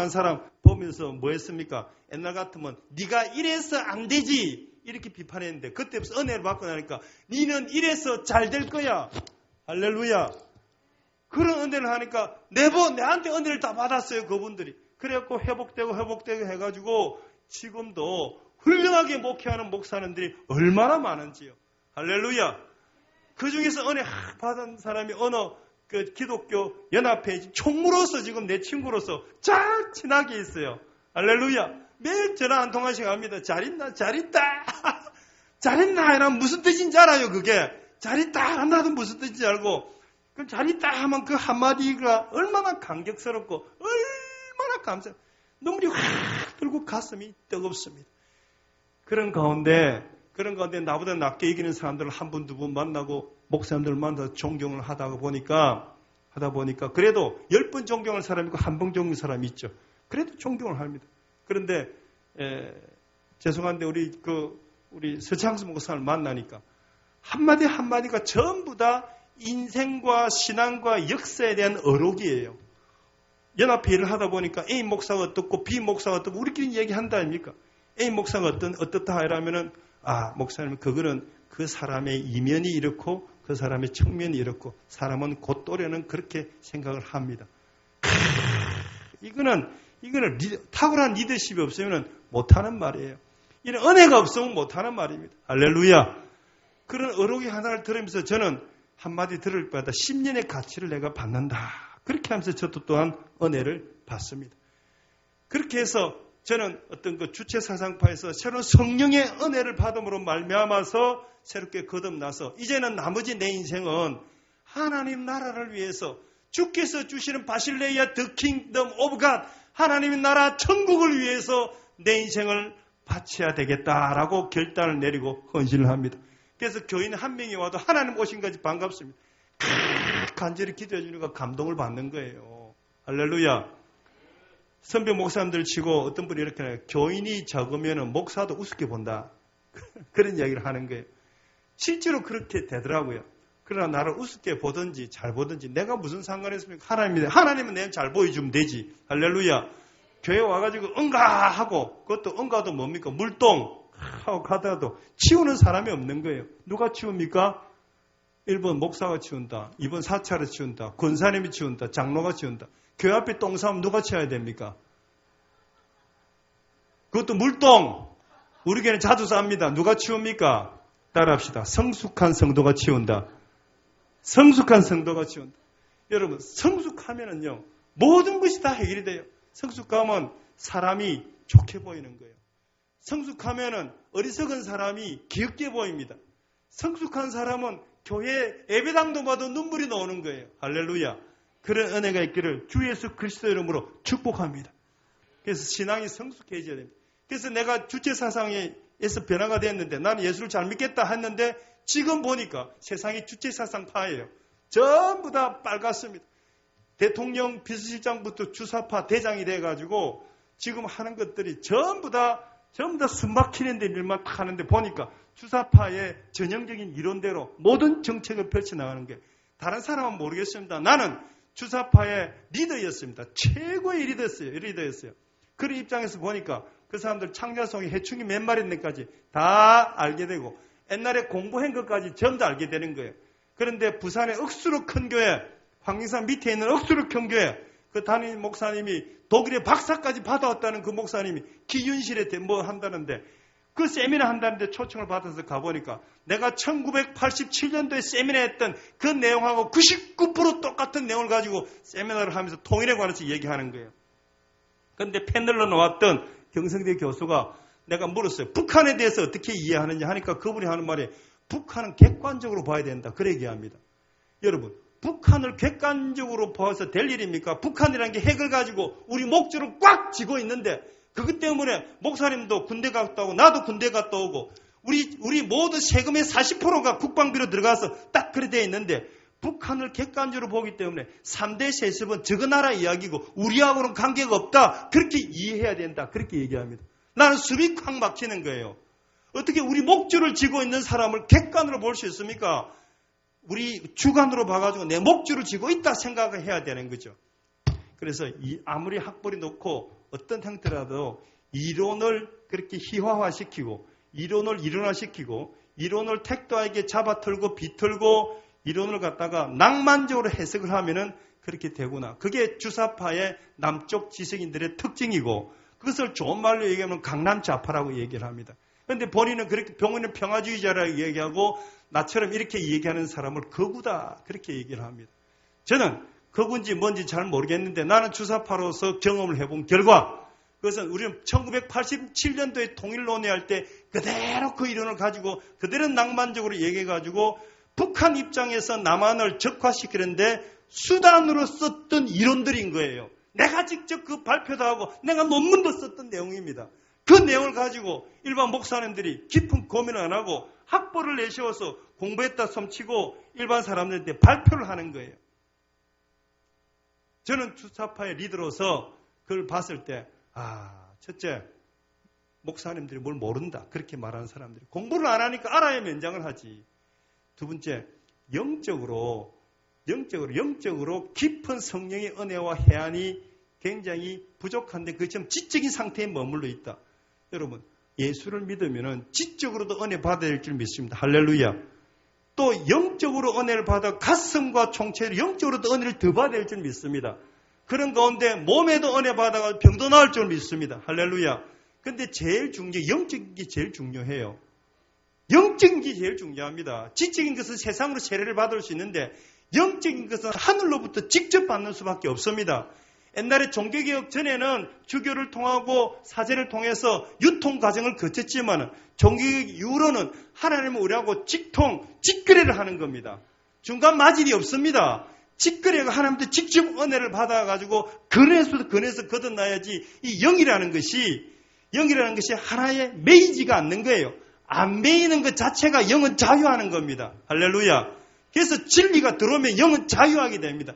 보면서 뭐 했습니까? 옛날 같으면 네가 이래서 안 되지 이렇게 비판했는데 그때부터 은혜를 받고 나니까 니는 이래서 잘 될 거야. 할렐루야. 그런 은혜를 하니까 내한테 은혜를 다 받았어요. 그분들이. 그래갖고 회복되고 해가지고 지금도 훌륭하게 목회하는 목사님들이 얼마나 많은지요. 할렐루야. 그 중에서 은혜 받은 사람이 어느 그 기독교 연합회 총무로서 지금 내 친구로서 잘 친하게 있어요. 할렐루야. 매일 전화 한 통화씩 합니다. 잘 있나? 잘 있다. 잘 있나? 이러면 무슨 뜻인지 알아요. 그게. 잘 있다. 한다도 무슨 뜻인지 알고. 그럼 잘 있다 하면 그 한마디가 얼마나 감격스럽고 얼마나 감사. 눈물이 확 들고 가슴이 뜨겁습니다. 그런 가운데 나보다 낫게 이기는 사람들을 한 분, 두 분 만나고 목사님들 만나서 존경을 하다 보니까 그래도 10번 존경할 사람이 있고 한 번 존경할 사람이 있죠. 그래도 존경을 합니다. 그런데 죄송한데 우리 서창수 목사를 만나니까 한마디가 전부 다 인생과 신앙과 역사에 대한 어록이에요. 연합회의를 하다 보니까 A 목사가 어떻고 B 목사가 어떻고 우리끼리 얘기한다 아닙니까? A 목사가 어떻다 이러면은 목사님 그거는 그 사람의 이면이 이렇고 그 사람의 측면이 이렇고 사람은 곧 또래는 그렇게 생각을 합니다. 이거는 탁월한 리더십이 없으면 못하는 말이에요. 이런 은혜가 없으면 못하는 말입니다. 할렐루야. 그런 어록이 하나를 들으면서 저는 한마디 들을 때마다 10년의 가치를 내가 받는다. 그렇게 하면서 저도 또한 은혜를 받습니다. 그렇게 해서 저는 어떤 그 주체사상파에서 새로운 성령의 은혜를 받음으로 말미암아서 새롭게 거듭나서 이제는 나머지 내 인생은 하나님 나라를 위해서 주께서 주시는 바실레이아 더 킹덤 오브 갓 하나님의 나라 천국을 위해서 내 인생을 바쳐야 되겠다라고 결단을 내리고 헌신을 합니다. 그래서 교인 한 명이 와도 하나님 오신 것이 반갑습니다. 간절히 기도해 주니까 감동을 받는 거예요. 할렐루야. 선배 목사님들 치고 어떤 분이 이렇게 해요. 교인이 적으면 목사도 우습게 본다. 그런 이야기를 하는 거예요. 실제로 그렇게 되더라고요. 그러나 나를 우습게 보든지 잘 보든지 내가 무슨 상관이 있습니까? 하나님은 내가 잘 보여주면 되지. 할렐루야. 교회 와가지고 응가하고 그것도 응가도 뭡니까? 물동 하고 가다가도 치우는 사람이 없는 거예요. 누가 치웁니까? 1번 목사가 치운다. 2번 사찰을 치운다. 권사님이 치운다. 장로가 치운다. 교회 앞에 똥 싸면 누가 치워야 됩니까? 그것도 물동. 우리 교회는 자주 쌉니다. 누가 치웁니까? 따라합시다. 성숙한 성도가 치운다. 성숙한 성도가 치운다. 여러분, 성숙하면은요, 모든 것이 다 해결이 돼요. 성숙하면 사람이 좋게 보이는 거예요. 성숙하면은 어리석은 사람이 귀엽게 보입니다. 성숙한 사람은 교회 예배당도 봐도 눈물이 나오는 거예요. 할렐루야. 그런 은혜가 있기를 주 예수 그리스도 이름으로 축복합니다. 그래서 신앙이 성숙해져야 됩니다. 그래서 내가 주체사상에서 변화가 됐는데 나는 예수를 잘 믿겠다 했는데 지금 보니까 세상이 주체사상파예요. 전부 다 빨갛습니다. 대통령 비서실장부터 주사파 대장이 돼가지고 지금 하는 것들이 전부 다 숨막히는데 밀막하는데 보니까 주사파의 전형적인 이론대로 모든 정책을 펼쳐나가는 게 다른 사람은 모르겠습니다. 나는 주사파의 리더였습니다. 최고의 리더였어요. 그런 입장에서 보니까 그 사람들 창자송이 해충이 몇 마리인데까지 다 알게 되고 옛날에 공부한 것까지 전부 다 알게 되는 거예요. 그런데 부산의 억수로 큰 교회, 황림산 밑에 있는 억수로 큰 교회, 그 담임 목사님이 독일의 박사까지 받아왔다는 그 목사님이 기윤실에 뭐 한다는데 그 세미나 한다는데 초청을 받아서 가보니까 내가 1987년도에 세미나 했던 그 내용하고 99% 똑같은 내용을 가지고 세미나를 하면서 통일에 관해서 얘기하는 거예요. 그런데 패널로 나왔던 경성대 교수가 내가 물었어요. 북한에 대해서 어떻게 이해하느냐 하니까 그분이 하는 말이 북한은 객관적으로 봐야 된다. 그래 얘기합니다. 여러분, 북한을 객관적으로 봐서 될 일입니까? 북한이라는 게 핵을 가지고 우리 목줄을 꽉 쥐고 있는데 그것 때문에 목사님도 군대 갔다 오고 나도 군대 갔다 오고 우리 모두 세금의 40%가 국방비로 들어가서 딱 그래 되어 있는데 북한을 객관적으로 보기 때문에 3대 세습은 저거 나라 이야기고 우리하고는 관계가 없다. 그렇게 이해해야 된다. 그렇게 얘기합니다. 나는 숨이 콱 막히는 거예요. 어떻게 우리 목줄을 쥐고 있는 사람을 객관으로 볼 수 있습니까? 우리 주관으로 봐가지고 내 목줄을 쥐고 있다 생각을 해야 되는 거죠. 그래서 아무리 학벌이 높고 어떤 형태라도 이론을 그렇게 희화화시키고 이론을 일원화시키고 이론을 택도하게 잡아털고 비틀고 이론을 갖다가 낭만적으로 해석을 하면은 그렇게 되구나. 그게 주사파의 남쪽 지식인들의 특징이고 그것을 좋은 말로 얘기하면 강남 좌파라고 얘기를 합니다. 그런데 본인은 그렇게 병원은 평화주의자라고 얘기하고 나처럼 이렇게 얘기하는 사람을 거구다 그렇게 얘기를 합니다. 저는 거구인지 뭔지 잘 모르겠는데 나는 주사파로서 경험을 해본 결과 그것은 우리는 1987년도에 통일논의할 때 그대로 그 이론을 가지고 그대로 낭만적으로 얘기해가지고 북한 입장에서 남한을 적화시키는데 수단으로 썼던 이론들인 거예요. 내가 직접 그 발표도 하고 내가 논문도 썼던 내용입니다. 그 내용을 가지고 일반 목사님들이 깊은 고민을 안 하고 학벌을 내세워서 공부했다 섬치고 일반 사람들한테 발표를 하는 거예요. 저는 주사파의 리더로서 그걸 봤을 때 첫째, 목사님들이 뭘 모른다. 그렇게 말하는 사람들이. 공부를 안 하니까 알아야 면장을 하지. 두 번째, 영적으로 깊은 성령의 은혜와 해안이 굉장히 부족한데 그게 좀 지적인 상태에 머물러 있다. 여러분, 예수를 믿으면 지적으로도 은혜 받아야 될 줄 믿습니다. 할렐루야. 또 영적으로 은혜를 받아 가슴과 총체로 영적으로도 은혜를 더 받아야 될 줄 믿습니다. 그런 가운데 몸에도 은혜 받아가 병도 나을 줄 믿습니다. 할렐루야. 근데 제일 영적인 게 제일 중요해요. 영적인 게 제일 중요합니다. 지적인 것은 세상으로 세례를 받을 수 있는데 영적인 것은 하늘로부터 직접 받는 수밖에 없습니다. 옛날에 종교개혁 전에는 주교를 통하고 사제를 통해서 유통 과정을 거쳤지만 종교개혁 이후로는 하나님을 우리하고 직거래를 하는 겁니다. 중간 마진이 없습니다. 직거래가 하나님한테 직접 은혜를 받아가지고 건에서 거듭나야지 이 영이라는 것이 하나의 매이지가 않는 거예요. 안 매이는 것 자체가 영은 자유하는 겁니다. 할렐루야. 그래서 진리가 들어오면 영은 자유하게 됩니다.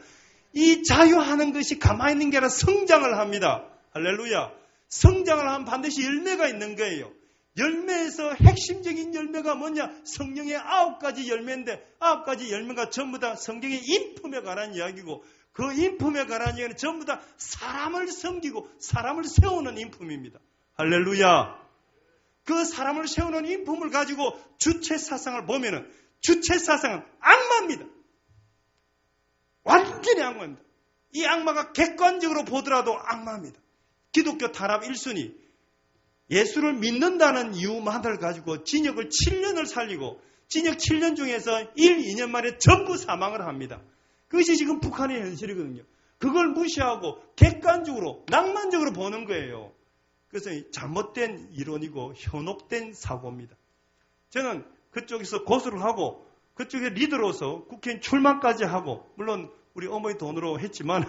이 자유하는 것이 가만히 있는 게 아니라 성장을 합니다. 할렐루야. 성장을 하면 반드시 열매가 있는 거예요. 열매에서 핵심적인 열매가 뭐냐? 성령의 9가지 열매인데 9가지 열매가 전부 다 성경의 인품에 관한 이야기고 그 인품에 관한 이야기는 전부 다 사람을 섬기고 사람을 세우는 인품입니다. 할렐루야. 그 사람을 세우는 인품을 가지고 주체사상을 보면은 주체사상은 악마입니다. 완전히 악마입니다. 이 악마가 객관적으로 보더라도 악마입니다. 기독교 탄압 1순위. 예수를 믿는다는 이유만을 가지고 징역을 7년을 살리고 징역 7년 중에서 1, 2년 만에 전부 사망을 합니다. 그것이 지금 북한의 현실이거든요. 그걸 무시하고 객관적으로 낭만적으로 보는 거예요. 그래서 잘못된 이론이고 현혹된 사고입니다. 저는 그쪽에서 고소를 하고 그쪽에 리더로서 국회의원 출마까지 하고 물론 우리 어머니 돈으로 했지만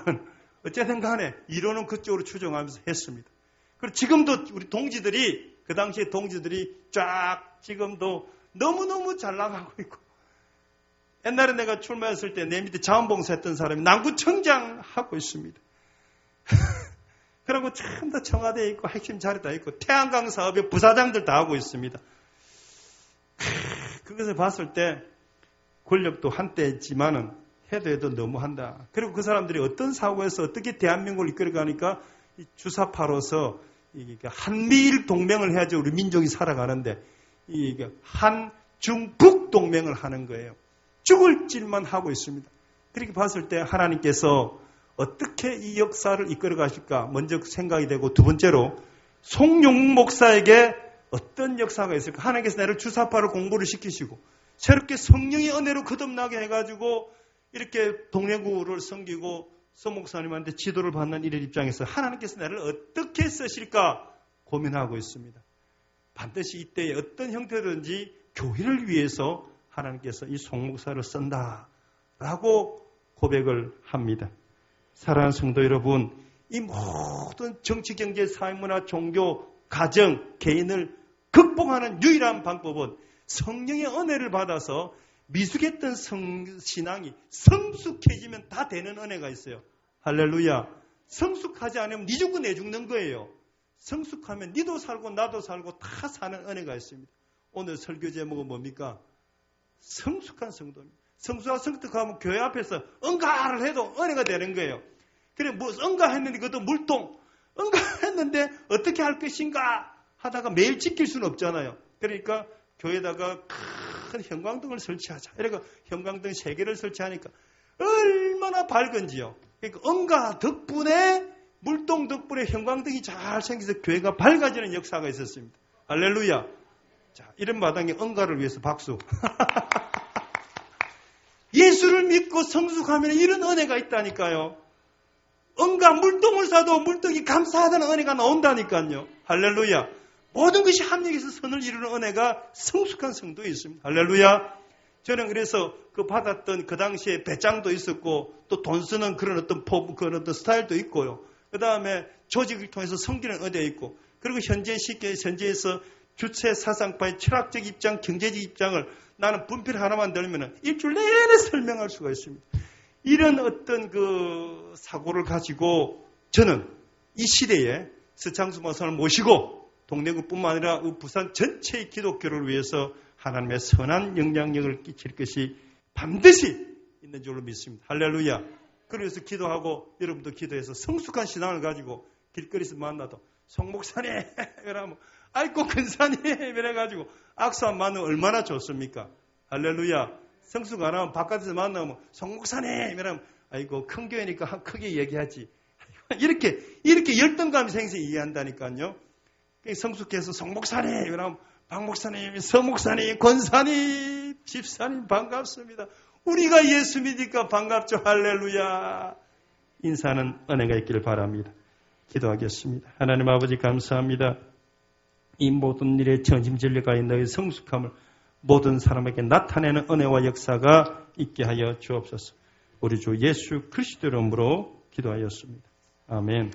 어쨌든 간에 이론은 그쪽으로 추정하면서 했습니다. 그리고 지금도 우리 동지들이 그 당시에 동지들이 쫙 지금도 너무너무 잘 나가고 있고 옛날에 내가 출마했을 때 내 밑에 자원봉사했던 사람이 남구청장 하고 있습니다. 그리고 참 더 청와대에 있고 핵심 자리 다 있고 태양광 사업의 부사장들 다 하고 있습니다. 그것을 봤을 때 권력도 한때 있지만은 해도 너무한다. 그리고 그 사람들이 어떤 사고에서 어떻게 대한민국을 이끌어가니까 주사파로서 한미일 동맹을 해야지 우리 민족이 살아가는데 한중북 동맹을 하는 거예요. 죽을 짓만 하고 있습니다. 그렇게 봤을 때 하나님께서 어떻게 이 역사를 이끌어 가실까 먼저 생각이 되고 두 번째로 송영국 목사에게 어떤 역사가 있을까? 하나님께서 나를 주사파를 공부를 시키시고 새롭게 성령의 은혜로 거듭나게 해가지고 이렇게 동래구를 섬기고 서 목사님한테 지도를 받는 이런 입장에서 하나님께서 나를 어떻게 쓰실까 고민하고 있습니다. 반드시 이때에 어떤 형태든지 교회를 위해서 하나님께서 이 송 목사를 쓴다라고 고백을 합니다. 사랑하는 성도 여러분, 이 모든 정치, 경제, 사회문화, 종교, 가정, 개인을 극복하는 유일한 방법은 성령의 은혜를 받아서 미숙했던 신앙이 성숙해지면 다 되는 은혜가 있어요. 할렐루야. 성숙하지 않으면 니 죽고 내 죽는 거예요. 성숙하면 니도 살고 나도 살고 다 사는 은혜가 있습니다. 오늘 설교 제목은 뭡니까? 성숙한 성도입니다. 성수와 성득하면 교회 앞에서 응가를 해도 은혜가 되는 거예요. 그래, 뭐, 응가했는데 그것도 물동. 응가했는데 어떻게 할 것인가 하다가 매일 지킬 수는 없잖아요. 그러니까 교회에다가 큰 형광등을 설치하자. 이러니까 형광등 3개를 설치하니까 얼마나 밝은지요. 그러니까 응가 덕분에, 물동 덕분에 형광등이 잘 생겨서 교회가 밝아지는 역사가 있었습니다. 할렐루야. 자, 이런 마당에 응가를 위해서 박수. 예수를 믿고 성숙하면 이런 은혜가 있다니까요. 응가 물동을 사도 물동이 감사하다는 은혜가 나온다니까요. 할렐루야. 모든 것이 합력해서 선을 이루는 은혜가 성숙한 성도에 있습니다. 할렐루야. 저는 그래서 그 받았던 그 당시에 배짱도 있었고 또 돈 쓰는 그런 어떤 그런 어떤 스타일도 있고요. 그 다음에 조직을 통해서 섬기는 은혜가 있고 그리고 현재에서 주체 사상파의 철학적 입장, 경제적 입장을 나는 분필 하나만 들면 일주일 내내 설명할 수가 있습니다. 이런 어떤 그 사고를 가지고 저는 이 시대에 서창수 목사를 모시고 동래구뿐만 아니라 부산 전체의 기독교를 위해서 하나님의 선한 영향력을 끼칠 것이 반드시 있는 줄로 믿습니다. 할렐루야. 그래서 기도하고 여러분도 기도해서 성숙한 신앙을 가지고 길거리에서 만나도 송 목사님 이러면 아이고 근사님 이래가지고 악수 안 만나면 얼마나 좋습니까? 할렐루야. 성숙 안 하면 바깥에서 만나면 송 목사님 이러면 아이고 큰 교회니까 크게 얘기하지. 이렇게 열등감이 생겨서 이해한다니까요. 성숙해서 송 목사님 이러면 박 목사님, 서 목사님, 권사님, 집사님 반갑습니다. 우리가 예수 믿으니까 반갑죠. 할렐루야. 인사하는 은혜가 있기를 바랍니다. 기도하겠습니다. 하나님 아버지 감사합니다. 이 모든 일에 전심전력하여 너의 성숙함을 모든 사람에게 나타내는 은혜와 역사가 있게 하여 주옵소서. 우리 주 예수 그리스도 이름으로 기도하였습니다. 아멘.